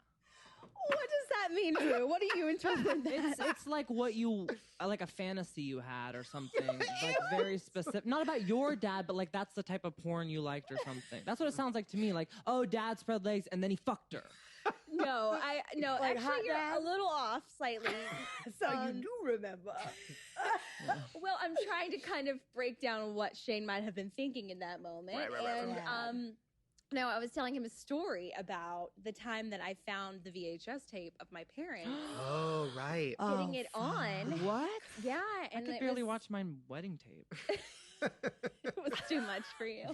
What does that mean, Drew? What do you interpret that? It's like what you like a fantasy you had or something, like very specific. Not about your dad, but like that's the type of porn you liked or something. That's what it sounds like to me. Like, oh, dad spread legs and then he fucked her. No, Like hot actually, you're dad? a little off slightly. So you do remember. Well, I'm trying to kind of break down what Shane might have been thinking in that moment. right. No, I was telling him a story about the time that I found the VHS tape of my parents Oh, right. getting it on. What? Yeah, I and could it barely was, watch my wedding tape. it was too much for you.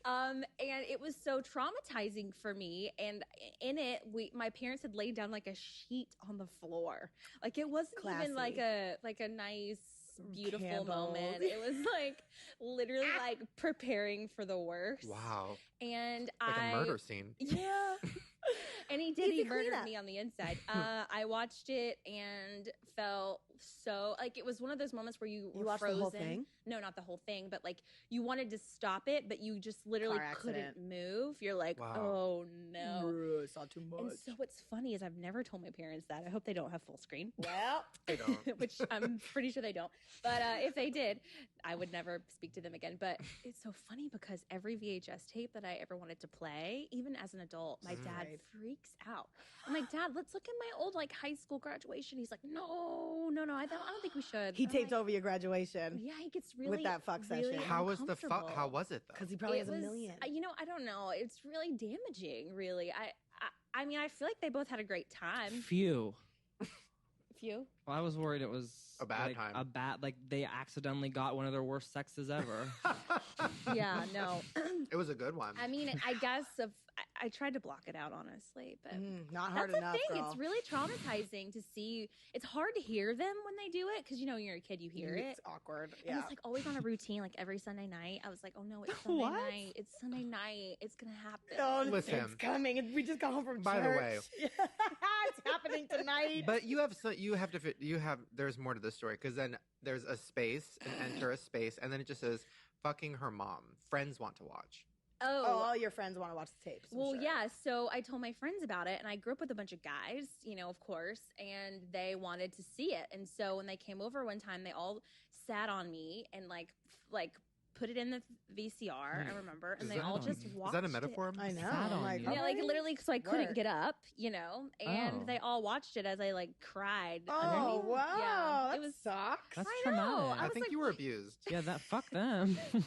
And it was so traumatizing for me. And in it, my parents had laid down like a sheet on the floor. Like it wasn't even like a nice, beautiful Candles. moment. It was like literally like preparing for the worst. Wow. And Like a murder scene. Yeah. And he did. Easy He murdered cleanup. me on the inside. I watched it and felt so like it was one of those moments where you were watched frozen. the whole thing? No, not the whole thing, but like you wanted to stop it, but you just literally Car couldn't accident. move. You're like, Wow. oh no. Saw too much. And so what's funny is I've never told my parents that. I hope they don't have full screen. Well, I don't. Which I'm pretty sure they don't. But if they did, I would never speak to them again. But it's so funny because every VHS tape that I ever wanted to play, even as an adult, my dad Right. freaks out. I'm like, Dad, let's look at my old like high school graduation. He's like, no, I don't think we should. he I'm taped like, over your graduation Yeah, he gets really that fuck really session. How was the fuck? uncomfortable. How was it though? because he probably It has a was- million. I don't know. It's really damaging. Really, I mean, I feel like they both had a great time. Phew. Few. Well, I was worried it was A bad like, time. A bad, like they accidentally got one of their worst sexes ever. Yeah, no. It was a good one. I mean, I guess I tried to block it out, honestly, but Not that's hard the enough, thing. girl. It's really traumatizing to see. It's hard to hear them when they do it because when you're a kid, you hear it. It's awkward. And Yeah. it's like always on a routine, like every Sunday night. I was like, oh no, it's Sunday What? night. It's Sunday night. It's gonna happen. Oh, Listen. it's coming. We just got home from By the church. way. It's happening tonight. But there's more to the story because then there's a space and enter a space and then it just says fucking her mom. Friends want to watch. Oh, all your friends want to watch the tapes. Well, yeah. So I told my friends about it, and I grew up with a bunch of guys, you know, of course, and they wanted to see it. And so when they came over one time, they all sat on me and like put it in the VCR. I remember, and they all just watched. Is that a metaphor? I know. Sat on Like, you. Yeah, like literally, so I couldn't Work. get up, you know, and they all watched it as I like cried. Oh, underneath. wow. Yeah, That it was. sucks. That's I know. traumatic. I was think like, you were wait. abused. Yeah, that fuck them. It was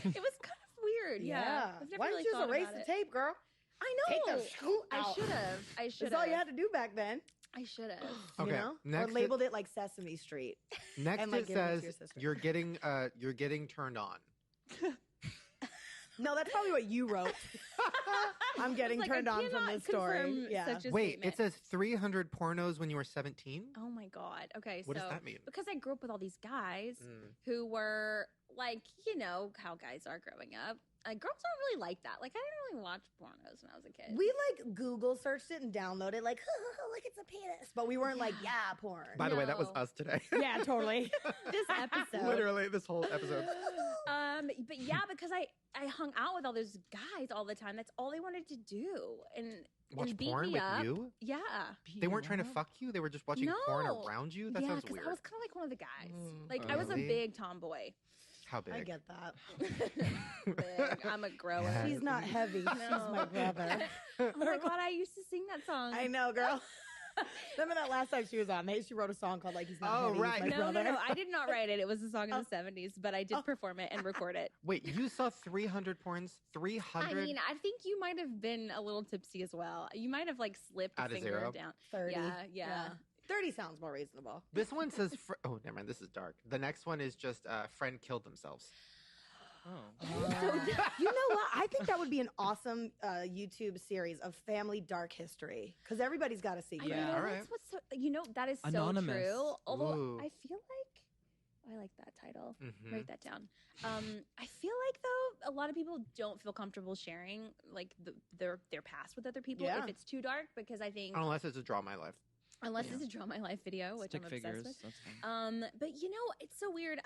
kind of weird. Yeah. I've never Why really didn't you just thought erase about the it. tape, girl? I Take know. the scoop I out. should have. I should That's all you have. had to do back then. I should have. Okay. You know? Next, or labeled it like Sesame Street. next and, like, it give it to says your sister. you're getting turned on. No, that's probably what you wrote. I'm getting Like, turned I on from cannot this story. confirm Yeah. such a Wait, statement. it says 300 pornos when you were 17. Oh my god. Okay, What so does that mean? because I grew up with all these guys Mm. who were like, you know how guys are growing up. Girls don't really like that. Like I didn't really watch pornos when I was a kid. We like Google searched it and downloaded like, look, it's a penis. But we weren't like, yeah, porn. By the way, that was No. us today. Yeah, totally. this episode. Literally, this whole episode. But yeah, because I hung out with all those guys all the time. That's all they wanted to do, and Watch beat porn me with up. you? Yeah. They weren't trying to fuck you. They were just watching porn No. around you. That yeah, sounds 'cause weird. I was kind of like one of the guys. Mm. Like I was a Really? big tomboy. How big? I get that. Big. I'm a grower. Yeah. She's not heavy. She's my brother. Oh my god, I used to sing that song. I know, girl. Remember that last time she was on? She wrote a song called like He's Not Oh, Heavy, right. He's my No, brother. I did not write it. It was a song in the 70s, but I did perform it and record it. Wait, you saw 300 porns? 300? I mean, I think you might have been a little tipsy as well. You might have like slipped a Out of finger zero? down. 30. Yeah. 30 sounds more reasonable. This one says, oh, never mind. This is dark. The next one is just friend killed themselves. Oh. You know what? I think that would be an awesome YouTube series of family dark history because everybody's got to see. I it. Yeah. know, All right. that's what's so, you know, that is so Anonymous. true. Although Ooh. I feel like I like that title. Mhm. Write that down. I feel like though a lot of people don't feel comfortable sharing like their past with other people Yeah. if it's too dark because I think Unless it's a Draw My Life. unless Yeah. it's a Draw My Life video, which Stick I'm figures. obsessed with. That's fine. But you know, it's so weird.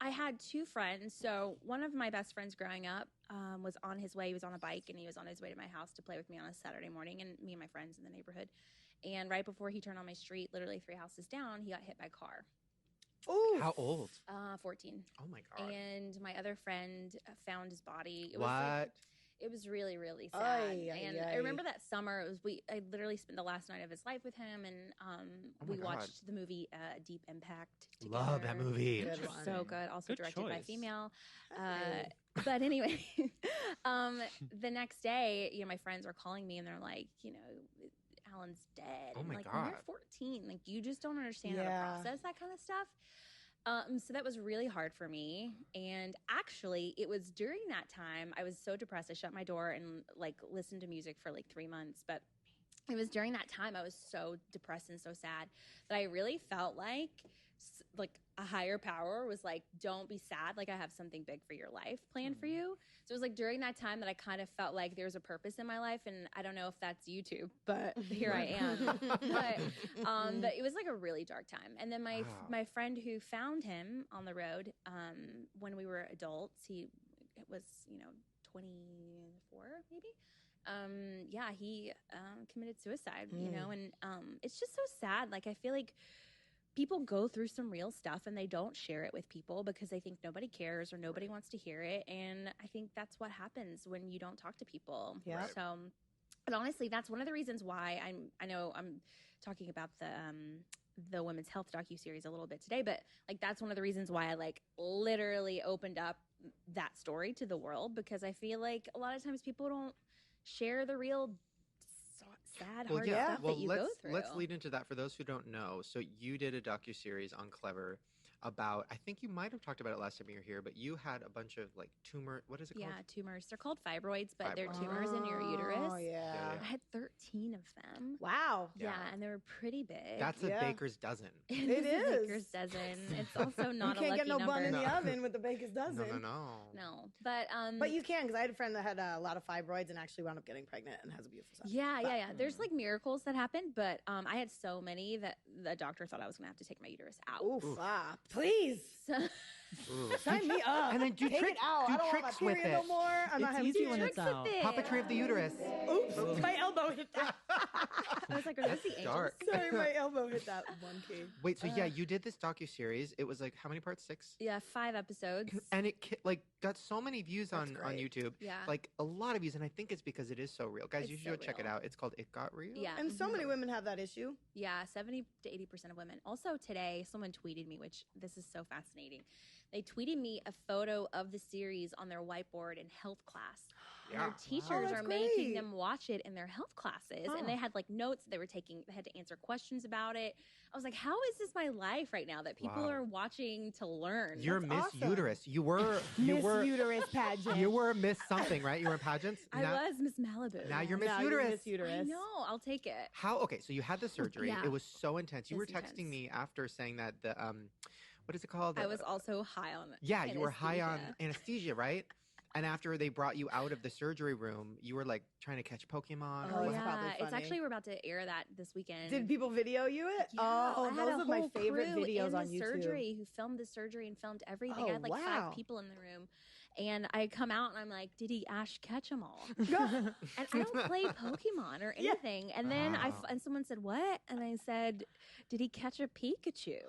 I had two friends. So one of my best friends growing up was on his way. He was on a bike and he was on his way to my house to play with me on a Saturday morning, and me and my friends in the neighborhood. And right before he turned on my street, literally 3 houses down, he got hit by a car. Ooh. How old? 14. Oh my God. And my other friend found his body. It What? was like, it was really, really sad. Ay, ay, and ay. I remember that summer. I literally spent the last night of his life with him, and Oh my we God. watched the movie Deep Impact together. Love that movie. Good one. So good. Also Good directed by choice. female. Hey. But anyway, the next day, you know, my friends were calling me and they're like, you know, Alan's dead. Oh and my like when you're God. 14, 14, like you just don't understand how Yeah. to process that kind of stuff. So that was really hard for me. And actually, it was during that time I was so depressed. I shut my door and like listened to music for like 3 months. But it was during that time I was so depressed and so sad that I really felt like a higher power was like, don't be sad. Like I have something big for your life planned for you. So it was like during that time that I kind of felt like there was a purpose in my life. And I don't know if that's YouTube, but here I am. But it was like a really dark time. And then Wow. my friend who found him on the road when we were adults, he was, 24 maybe. He committed suicide, and it's just so sad. Like I feel like people go through some real stuff and they don't share it with people because they think nobody cares or nobody wants to hear it. And I think that's what happens when you don't talk to people. Yeah. Right. So, but honestly, that's one of the reasons why I know I'm talking about the women's health docuseries a little bit today, but like that's one of the reasons why I like literally opened up that story to the world, because I feel like a lot of times people don't share the real sad, hard stuff Well, that you let's go through. let's lead into that for those who don't know. So you did a docuseries on Clever about, I think you might have talked about it last time you were here, but you had a bunch of like tumor. What is it Yeah, called? tumors. They're called fibroids, but they're Fibroids. tumors in your uterus. Oh, yeah. I had 13 of them. Wow. Yeah, Yeah. and they were pretty big. That's a Yeah. baker's dozen. It It is a is. baker's dozen. It's also not You a can't lucky get no number. bun in the No. oven with the baker's dozen. No. No, but But you can, because I had a friend that had a lot of fibroids and actually wound up getting pregnant and has a beautiful son. yeah. There's like miracles that happen, but I had so many that the doctor thought I was going to have to take my uterus out. Oof. Please. So, Ooh. Sign me up. And then do Take trick- it out. do I don't want my tricks with period it. no more. I'm not It's having easy when periods. it's out. Puppetry of the uterus. Oops, my elbow hit that. I was like, are those the angels? Dark. Sorry, my elbow hit that one key. Wait, so yeah, you did this docu-series. It was like, how many parts? 6? Yeah, 5 episodes. And it like got so many views That's on great. YouTube. Yeah. Like a lot of views, and I think it's because it is so real. Guys, It's you should so go check it real. out. It's called It Got Real. Yeah. And so many women have that issue. Yeah, 70 to 80% of women. Also today, someone tweeted me, which this is so fascinating. They tweeted me a photo of the series on their whiteboard in health class. And Yeah. their teachers Oh, that's are making great. them watch it in their health classes. Oh. And they had like notes they were taking, they had to answer questions about it. I was like, how is this my life right now that people Wow. are watching to learn? You're That's Miss awesome. Uterus. You were Uterus pageant. you were Miss something, right? You were in pageants. I was Miss Malibu. Now you're Miss Now Uterus. Miss Uterus. I know, I'll take it. How? Okay, so you had the surgery. Yeah. It was so intense. You were It's texting intense. me after saying that the what is it called? I was also high on Yeah, you were high on anesthesia. anesthesia, right? And after they brought you out of the surgery room, you were like trying to catch Pokemon. Oh, or it's what? yeah, probably it's funny. actually we're about to air that this weekend. Did people video you it? Yeah, Oh, I had those a are my whole favorite crew videos in on the YouTube. surgery who filmed the surgery and filmed everything. Oh, I had like wow. 5 people in the room, and I come out and I'm like, "Did he Ash catch them all?" And I don't play Pokemon or Yeah. anything. And then Wow. and someone said, "What?" And I said, "Did he catch a Pikachu?"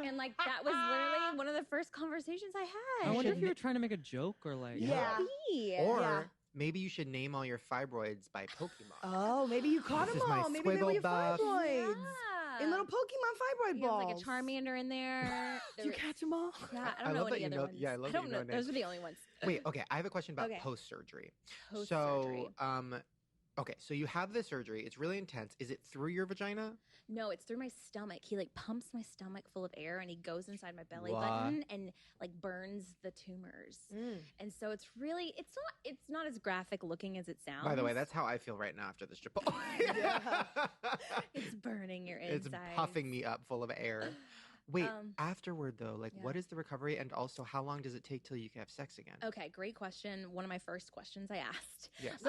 And like that was literally one of the first conversations I had. I wonder if should you were trying to make a joke or like. Yeah. Maybe. Or Yeah. maybe you should name all your fibroids by Pokemon. Oh, maybe you caught This them is my all. Maybe they were squiggle your buff. fibroids. Yeah. In little Pokemon fibroid You have, balls. like a Charmander in there. Did you catch them all? Yeah, I I don't know love that any you other know- ones. yeah, I love I that don't you know. know Those names. are the only ones. Wait, okay, I have a question about Okay. post-surgery. Post-surgery. So, okay, so you have this surgery. It's really intense. Is it through your vagina? No, it's through my stomach. He like pumps my stomach full of air and he goes inside my belly What? button and like burns the tumors. Mm. And so it's not as graphic looking as it sounds. By the way, that's how I feel right now after this trip. Yeah. it's burning your It's insides. puffing me up full of air. Wait, Um, afterward though, like yeah. what is the recovery and also how long does it take till you can have sex again? Okay, great question. One of my first questions I asked. Yes.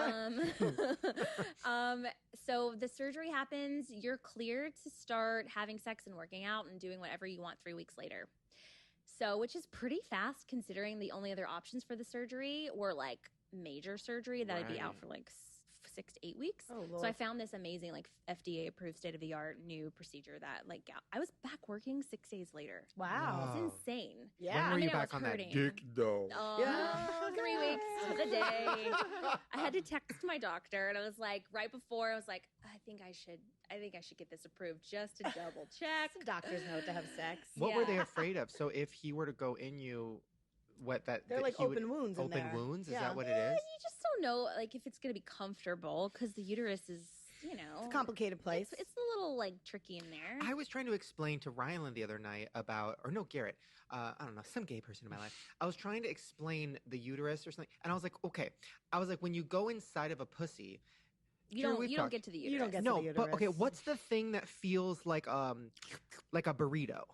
So the surgery happens. You're cleared to start having sex and working out and doing whatever you want 3 weeks later. So, which is pretty fast considering the only other options for the surgery were like major surgery that I'd be out Right. for like 6 to 8 weeks. Oh, So I found this amazing, like FDA approved, state of the art new procedure that, like, I was back working 6 days later. Wow. Wow. It's insane. Yeah. When were I mean, you I back was on hurting. that dick though? Yeah. 3 weeks to the day. I had to text my doctor, and I was like, right before, I was like, I think I should get this approved just to double check. It's a doctor's note to have sex. What were they Yeah. afraid of? So if he were to go in you, They're that like he would- open wounds in open there. wounds? Is Yeah. that what it Yeah, is? you just don't know, like, if it's going to be comfortable because the uterus is, you know, It's a complicated place. It's a little like tricky in there. I was trying to explain to Rylan the other night about, or no, Garrett, I don't know, some gay person in my life. I was trying to explain the uterus or something, and I was like, okay. I was like, when you go inside of a pussy, you Here don't we've you don't talked- get to the uterus. You don't get to no, the but okay, uterus. what's the thing that feels like a burrito?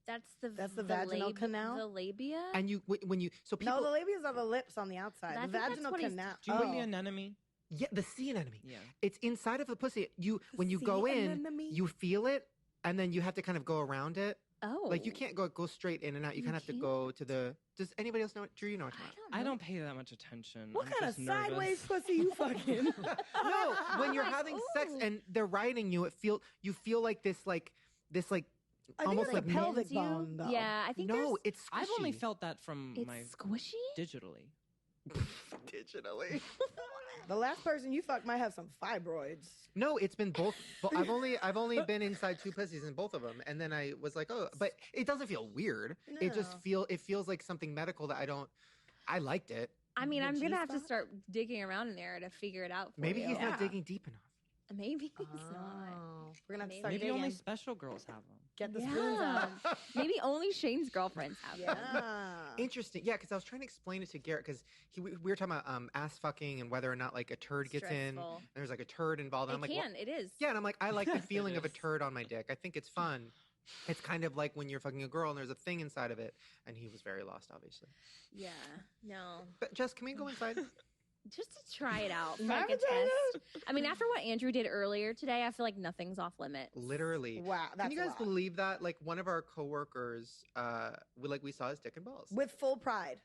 That's the vaginal canal? The labia. And you when you so people No, the labias are the lips on the outside. I The think that's vaginal what he's- canal. Do you oh. mean the anemone? yeah, the sea anemone. Yeah. It's inside of the pussy. When you sea go in, anemone? you feel it, and then you have to kind of go around it. oh, Like you can't go straight in and out. You You kind of have to go to the. Does anybody else know? Drew, you know what I'm talking I don't pay that much attention. What I'm kind of just nervous. sideways pussy you fucking? about. No, when you're Like, having sex ooh. and they're riding you, you feel like this I think almost it's like the pelvic bends you. bone, though. Yeah, I think no, there's- it's squishy. I've only felt that from it's my squishy. digitally. digitally. The last person you fucked might have some fibroids. No, it's been both. I've only been inside 2 pussies in both of them, and then I was like, oh, but it doesn't feel weird. It just No. feels like something medical that I don't. I liked it. I mean, The I'm gonna have to G-spot? start digging around in there to figure it out. For Maybe you. he's Yeah. not digging deep enough. Maybe he's not. Oh. We're gonna have to Maybe start Maybe digging. only special girls have them. Get the spoons Yeah. out. Maybe only Shane's girlfriends have them. Yeah. Interesting. Yeah, because I was trying to explain it to Garrett because we were talking about ass fucking and whether or not like a turd gets in. Stressful. And there's like a turd involved. And I'm It like, can. It is. yeah, and I'm like, I like the feeling of a is. turd on my dick. I think it's fun. It's kind of like when you're fucking a girl and there's a thing inside of it. And he was very lost, obviously. Yeah. No. But Jess, can we go inside? just to try it out, My like a vagina? test. I mean, after what Andrew did earlier today, I feel like nothing's off limits. Literally. Wow, that's Can you a guys lot. believe that? Like one of our coworkers, we saw his dick and balls. With full pride.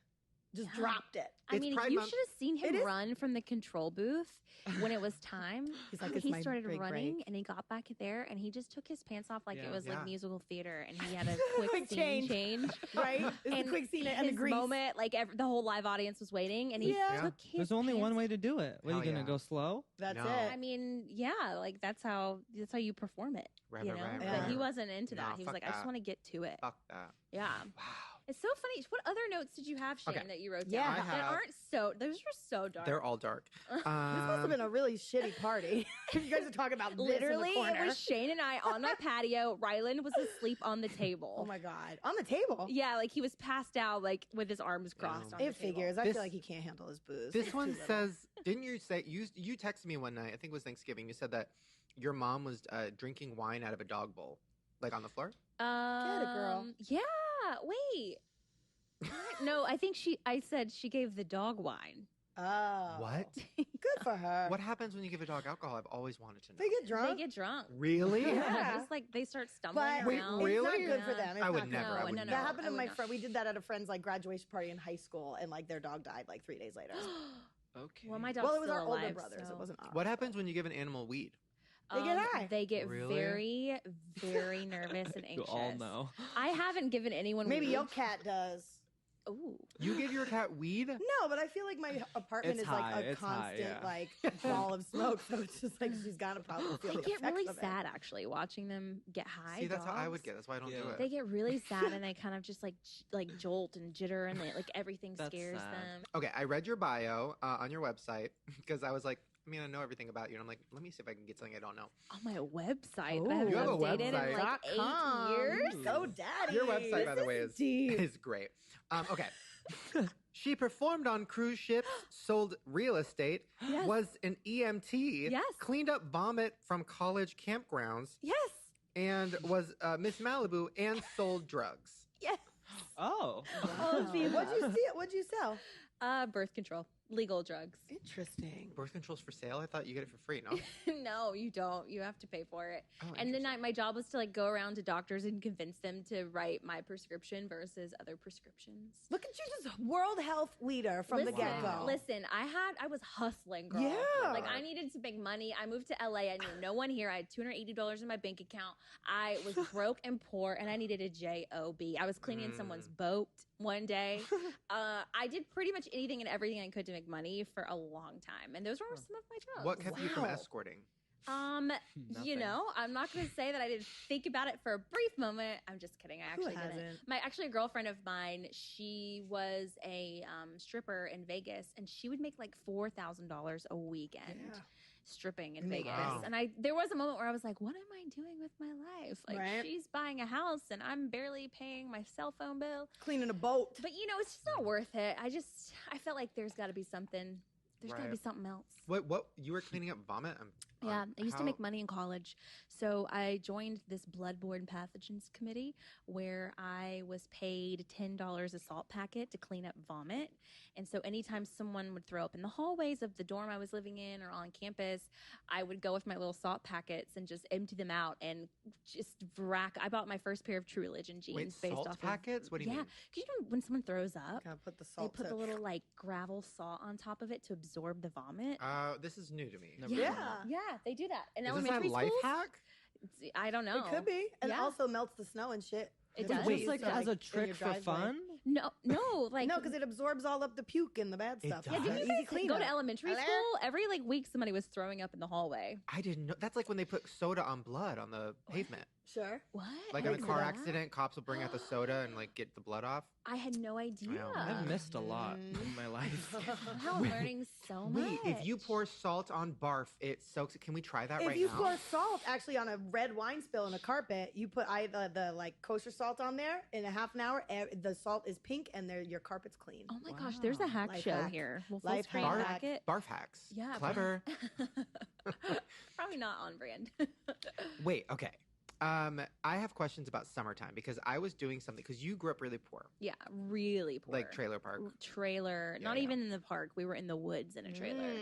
Just Yeah. dropped it. I It's mean, Pride you Month. should have seen him It is- run from the control booth when it was time. He's like, it's He my started big running break. and he got back there and he just took his pants off like Yeah. it was Yeah. like musical theater and he had a quick Quick scene change. Right? It's a quick scene and the his grease. moment, like the whole live audience was waiting and he Yeah. took his There's only one pants- way to do it. What are Hell you gonna yeah. go slow? That's No. it. I mean, yeah, like that's how you perform it. Right, you right, know, right, but right. he wasn't into that. No, He was fuck like, I just that. want to get to it. Fuck that. Yeah. Wow. It's so funny. What other notes did you have, Shane, Okay. that you wrote Yeah. down I that have- aren't so? Those are so dark. They're all dark. This must have been a really shitty party. You guys are talking about this Literally, in the corner. it was Shane and I on my patio. Ryland was asleep on the table. Oh my god, on the table. Yeah, like he was passed out, like with his arms crossed. Yeah. On the It table. figures. I This- feel like he can't handle his booze. This He's one too little. says, didn't you say, you texted me one night, I think it was Thanksgiving, you said that your mom was drinking wine out of a dog bowl, like on the floor? girl. Yeah. Wait. No, I think I said she gave the dog wine. Oh. What? Good for her. What happens when you give a dog alcohol? I've always wanted to know. They get drunk. They get drunk. Really? Yeah, Yeah. just like they start stumbling But Wait, around. really? it's not good for Yeah. them. It's I would not good. never. I No, would no, never. That happened I to would my not. friend. We did that at a friend's like graduation party in high school, and like their dog died like 3 days later. Okay. Well, my dog's Well, it was still our alive, older brothers. so- It wasn't ours. What happens when you give an animal weed? They get high. They get Really? very, very nervous and You anxious. all know. I haven't given anyone Maybe weed. your cat does. Ooh. You give your cat weed? No, but I feel like my apartment It's is like high, a it's high, constant yeah. like ball of smoke. So it's just like she's got to probably feel I the get effects really of it. sad actually watching them get high. See, that's how I dogs. would get. That's why I don't do Yeah. it. They get really sad and they kind of just like jolt and jitter and like everything That's scares sad. them. Okay, I read your bio on your website because I was like, I mean, I know everything about you. And I'm like, let me see if I can get something I don't know. On my website, Ooh. I haven't You have a updated in website. like 8 .com. years. So daddy. Your website, by This the way, is deep. is great. Okay. She performed on cruise ships, sold real estate, Yes. was an EMT, Yes. cleaned up vomit from college campgrounds, Yes. and was Miss Malibu and sold drugs. Yes. Oh. All of the What'd you above. see? What'd you sell? Birth control, legal drugs. Interesting. Birth control's for sale? I thought you get it for free, no? No, you don't. You have to pay for it. Oh, And then interesting. my job was to like go around to doctors and convince them to write my prescription versus other prescriptions. Look at you, just world health leader from the Listen, get go. Listen, I was hustling, girl. Yeah. Like I needed to make money. I moved to LA. I knew no one here. I had $280 in my bank account. I was broke and poor, and I needed a job. I was cleaning someone's boat one day. I did pretty much anything and everything I could to make money for a long time, and those were some of my jobs. What kept you from Wow. escorting? You Nothing. know, I'm not going to say that I didn't think about it for a brief moment. I'm just kidding. I Who actually didn't. hasn't? A girlfriend of mine, she was a stripper in Vegas, and she would make like $4,000 a weekend Yeah. stripping in Amazing. Vegas. Wow. And there was a moment where I was like, what am I doing with my life? Like Right. she's buying a house and I'm barely paying my cell phone bill. Cleaning a boat. But you know, it's just not worth it. I felt like there's got to be something. There's got to be Right. something else. What you were cleaning up vomit? Yeah, I used to how- make money in college. So I joined this bloodborne pathogens committee where I was paid $10 a salt packet to clean up vomit. And so anytime someone would throw up in the hallways of the dorm I was living in or on campus, I would go with my little salt packets and just empty them out and just I bought my first pair of True Religion jeans Wait, based salt off packets? What do you yeah, mean? because you know when someone throws up, Gotta put the they salt. put the to- little like gravel salt on top of it to absorb the vomit. This is new to me. Never yeah, heard of Yeah. yeah, they do that in Is this elementary a life schools. hack? I don't know. It could be, and Yeah. also melts the snow and shit. It If does. it's Wait, used like to, as a in trick your for driveway. fun? No, like No, because it absorbs all of the puke and the bad It stuff. does? yeah. Did you Easy guys cleanup. go to elementary Hello? school? Every like week, somebody was throwing up in the hallway. I didn't know. That's like when they put soda on blood on the pavement. Sure. What? Like I in a didn't car know that. accident, cops will bring out the soda and like get the blood off. I had no idea. know. I've missed a lot in my life. Wow, I'm learning so much. Wait, if you pour salt on barf, it soaks it. Can we try that If right you now? pour salt actually on a red wine spill in a carpet, you put either the like kosher salt on there in a half an hour. The salt is pink and your carpet's clean. oh my gosh, there's a hack Life show hack. here. We'll full Life screen hack. hack it. Barf hacks. Yeah, Clever. Probably not on brand. Wait, okay. I have questions about summertime because I was doing something because you grew up really poor, Yeah, really poor. like trailer park. Trailer, Yeah, not yeah. even in the park. We were in the woods in a trailer.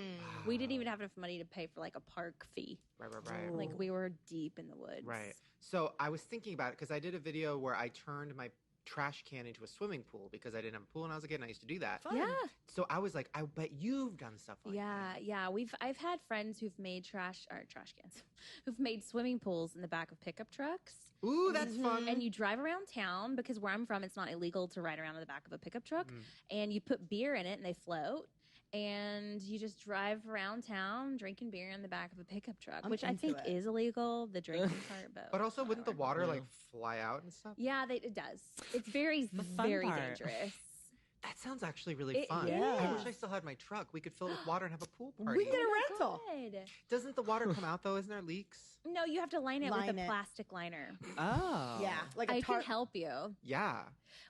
We didn't even have enough money to pay for like a park fee. Right. Like we were deep in the woods. Right. So I was thinking about it because I did a video where I turned my trash can into a swimming pool because I didn't have a pool when I was a kid and I used to do that. Fun. Yeah. So I was like, I bet you've done stuff like that. Yeah. I've had friends who've made trash cans, who've made swimming pools in the back of pickup trucks. Ooh, that's fun. And you drive around town because where I'm from, it's not illegal to ride around in the back of a pickup truck. Mhm. And you put beer in it and they float. And you just drive around town drinking beer in the back of a pickup truck, I'm which I into think it. is illegal, the drinking part. But also, wouldn't the whatever. water Yeah. like fly out and stuff? Yeah, it does. It's very, The fun very part. dangerous. That sounds actually really It fun. Yeah. I wish I still had my truck. We could fill it with water and have a pool party. We did a Oh my rental. God. Doesn't the water come out though? Isn't there leaks? No, you have to line it with Line a it. plastic liner. Oh. Yeah, like a I can tart. help you. Yeah.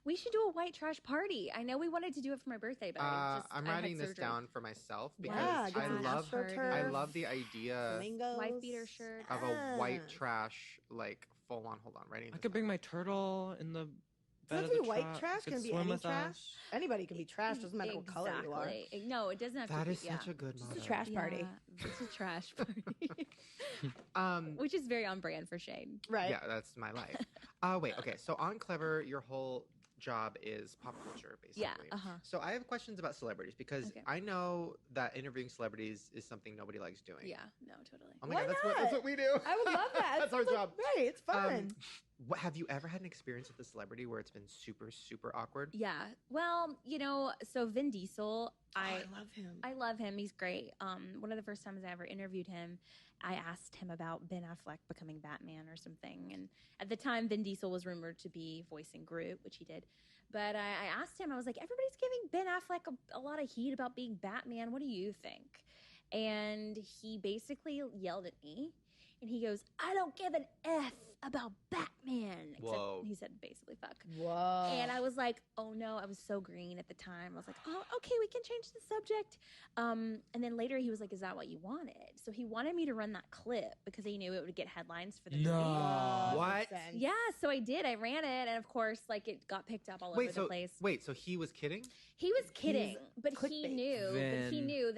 We should do a white trash party. I know we wanted to do it for my birthday, but I'm I had writing this surgery. down for myself because Yeah, get I some love AstroTurf. I love the idea Flamingos. Wife beater shirt. of a white Ah. trash like full on. Hold on, writing. I this could bring down. my turtle in the bed Doesn't of have the to be white truck. trash, Could can be swim any with trash. us. Anybody can be trash. Doesn't matter what color you are. Exactly. No, it doesn't have to That be. is such a good It's motto. a trash party. Yeah, it's a trash party. Um, Which is very on brand for Shane. Right. yeah, that's my life. Wait, okay. So on Clever, your whole job is pop culture, basically. Yeah. So I have questions about celebrities because Okay. I know that interviewing celebrities is something nobody likes doing. Yeah. No, totally. Oh my Why god, that's not? what we do. I would love that. That's our It's like- job. Right. It's fun. What have you ever had an experience with a celebrity where it's been super, super awkward? Yeah. Well, so Vin Diesel, I love him. I love him. He's great. One of the first times I ever interviewed him, I asked him about Ben Affleck becoming Batman or something. And at the time, Vin Diesel was rumored to be voicing Groot, which he did. But I asked him, I was like, everybody's giving Ben Affleck a lot of heat about being Batman. What do you think? And he basically yelled at me. And he goes, I don't give an F about Batman. Except Whoa. he said basically fuck. Whoa. And I was like, oh no, I was so green at the time. I was like, oh, okay, we can change the subject. And then later he was like, is that what you wanted? So he wanted me to run that clip because he knew it would get headlines for the movie. What? Yeah, so I did. I ran it. And of course, like it got picked up all over the place. Wait, so he was kidding? He was kidding, but he clickbait. knew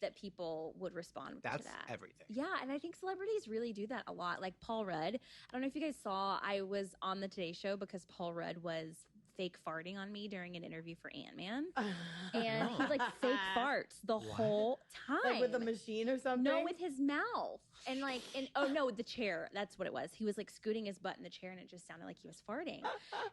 that people would respond That's to that. everything. Yeah, and I think celebrities really do that a lot. Like Paul Rudd. I don't know if you guys saw, I was on the Today Show because Paul Rudd was fake farting on me during an interview for Ant-Man. And he like fake farts the whole time. Like with a machine or something? No, with his mouth. And like, with the chair. That's what it was. He was like scooting his butt in the chair and it just sounded like he was farting.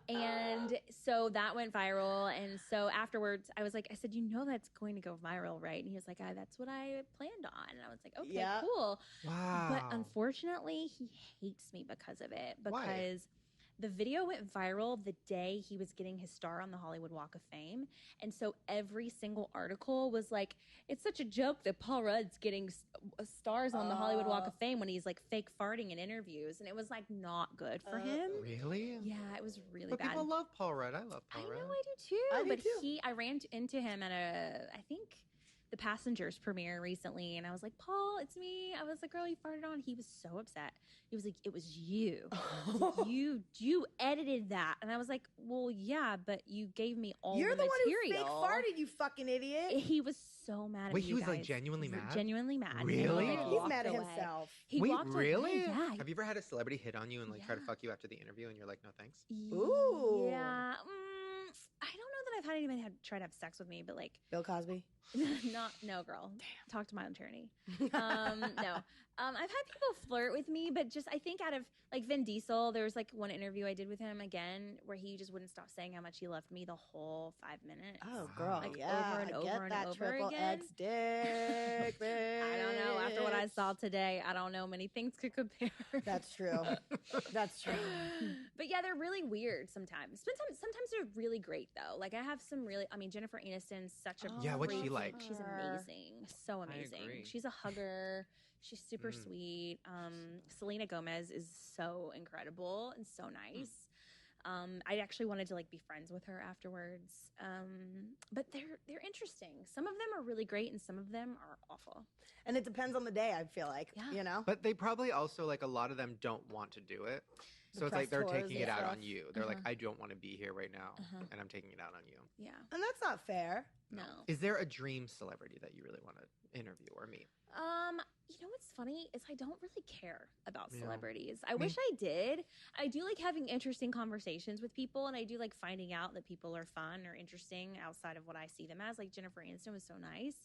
And so that went viral. And so afterwards, I said, that's going to go viral, right? And he was like, that's what I planned on. And I was like, okay, Yeah. cool. Wow. But unfortunately, he hates me because of it. Why? Because the video went viral the day he was getting his star on the Hollywood Walk of Fame. And so every single article was like, it's such a joke that Paul Rudd's getting stars on the Hollywood Walk of Fame when he's like fake farting in interviews. And it was like not good for him. Really? Yeah, it was really But bad. people love Paul Rudd. I love I Paul know, Rudd. I do too. I do but too. I ran into him at I think the Passengers premiere recently, and I was like, Paul, it's me. I was like, girl, you farted on. He was so upset. He was like, it was you. He was like, you edited that. And I was like, well, yeah, but you gave me all You're the the one who material. fake farted, you fucking idiot. He was so mad at Wait, me. he was like guys. genuinely mad? Genuinely mad. Really? He, like, He's walked mad at away. himself. He Wait, walked really? away. Yeah. Have you ever had a celebrity hit on you and like try to Yeah. fuck you after the interview and you're like, no thanks? Ooh. Yeah. I don't know that I've had anybody try to have sex with me, but like, Bill Cosby. no, girl. Talk to my attorney. No. I've had people flirt with me, but just I think out of like Vin Diesel, there was like one interview I did with him again where he just wouldn't stop saying how much he loved me the whole 5 minutes. Oh, girl. Like, yeah. over and I over get and that over triple again. X dick, I don't know. After what I bitch. saw today, I don't know many things could compare. That's true. That's true. But yeah, they're really weird sometimes. Sometimes they're really great though. Like I have some really, Jennifer Aniston's such a Yeah, what's she great- like? She's amazing, so amazing. agree. She's a hugger. She's super sweet. Selena Gomez is so incredible and so nice. I actually wanted to like be friends with her afterwards. But they're interesting. Some of them are really great, and some of them are awful. And it depends on the day, I feel like, you know? But they probably also, like, a lot of them don't want to do it. So it's like they're taking it out on you. They're like, I don't want to be here right now, and I'm taking it out on you. Yeah. And that's not fair. No. Is there a dream celebrity that you really want to interview or meet? You know what's funny is I don't really care about Yeah. celebrities. I wish I did. I do like having interesting conversations with people, and I do like finding out that people are fun or interesting outside of what I see them as. Like Jennifer Aniston was so nice.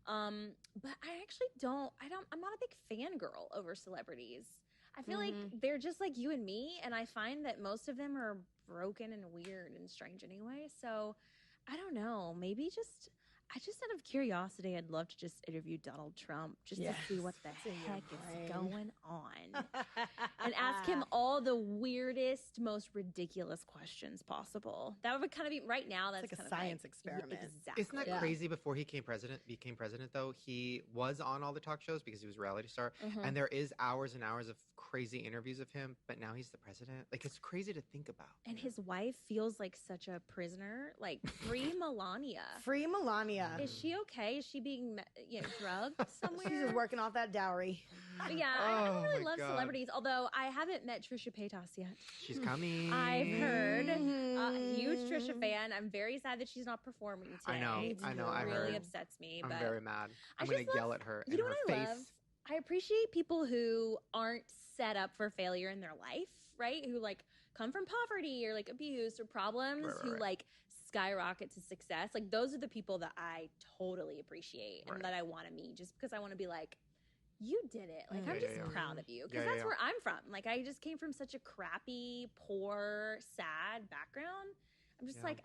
But I actually I'm not a big fangirl over celebrities. I feel like they're just like you and me, and I find that most of them are broken and weird and strange anyway. So I don't know. Maybe just out of curiosity, I'd love to just interview Donald Trump just to see what the heck is going on. And ask him all the weirdest, most ridiculous questions possible. That would kind of be, right now, that's like a kind science of experiment. Exactly. Isn't that crazy? Before he became president, though, he was on all the talk shows because he was a reality star. And there is hours and hours of crazy interviews of him, but now he's the president. Like, it's crazy to think about. And his wife feels like such a prisoner. Like, free Melania. Free Melania. Is she okay? Is she being, drugged somewhere? She's just working off that dowry. But yeah, I don't really love God. celebrities, although I haven't met Trisha Paytas yet. She's coming. I've heard. Huge Trisha fan. I'm very sad that she's not performing today. I know. I really heard. upsets me. I'm but very mad. I I'm going to just yell love- at her You in know her what I face. love? I appreciate people who aren't set up for failure in their life, right? Who like come from poverty or like abuse or problems, who like skyrocket to success. Like those are the people that I totally appreciate and that I want to meet, just because I want to be like, you did it. Like I'm just proud of you, because that's where I'm from. Like I just came from such a crappy, poor, sad background. I'm just like,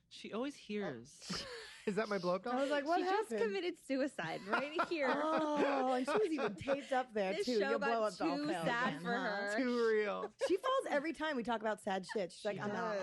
She always hears. Is that my blow up doll? I was like, what she happened? just committed suicide right here. Oh, and she was even taped up there, This too. show Your got blow-up doll too fell sad again, for huh? her. Too real. She falls every time we talk about sad shit. She's like, I'm out.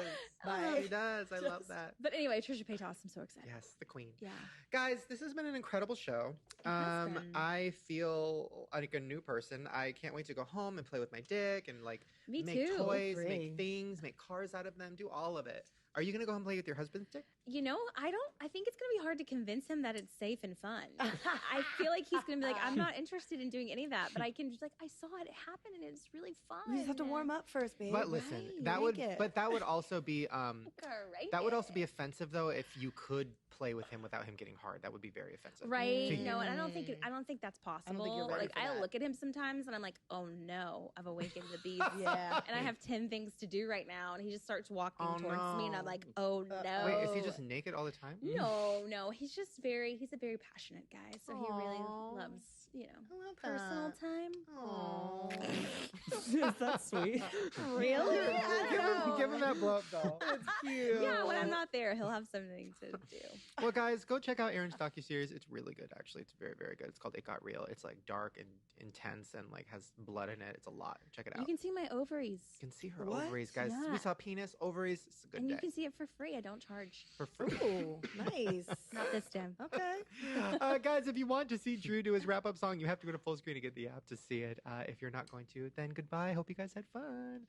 Bye. She does. I love that. But anyway, Trisha Paytas, I'm so excited. Yes, the queen. Yeah. Guys, this has been an incredible show. has been. I feel like a new person. I can't wait to go home and play with my dick and like Me make too. toys, Free. make things, make cars out of them, do all of it. Are you going to go home and play with your husband's dick? You know, I think it's going to be hard to convince him that it's safe and fun. I feel like he's going to be like, I'm not interested in doing any of that, but I can just like, I saw it happen and it's really fun. You just have to warm up first, babe. But listen, Right, that make it. that would also be Great. that would also be offensive though if you could play with him without him getting hard. That would be very offensive. Right. to you. No, and I don't think that's possible. you're ready Like for I that. look at him sometimes and I'm like, oh no, I've awakened the beast. Yeah. And I have 10 things to do right now. And he just starts walking Oh, towards me and I'm no. like, oh no. Wait, is he just naked all the time? No, he's a very passionate guy. So he really Aw. loves, I love personal that. time. Aw. Is that sweet? Really? Give him that blow up doll. It's cute. Yeah, when I'm not there, he'll have something to do. Well, guys, go check out Erine's docuseries. It's really good, actually. It's very, very good. It's called It Got Real. It's like dark and intense and like has blood in it. It's a lot. Check it out. You can see my ovaries. You can see her What? ovaries, guys. Yeah. We saw penis, ovaries. It's a good And day. you can see it for free. I don't charge. For free. Ooh, nice. Not this time. Okay. Guys, if you want to see Drew do his wrap-up song, you have to go to full screen to get the app to see it. If you're not going to, then goodbye. Hope you guys had fun.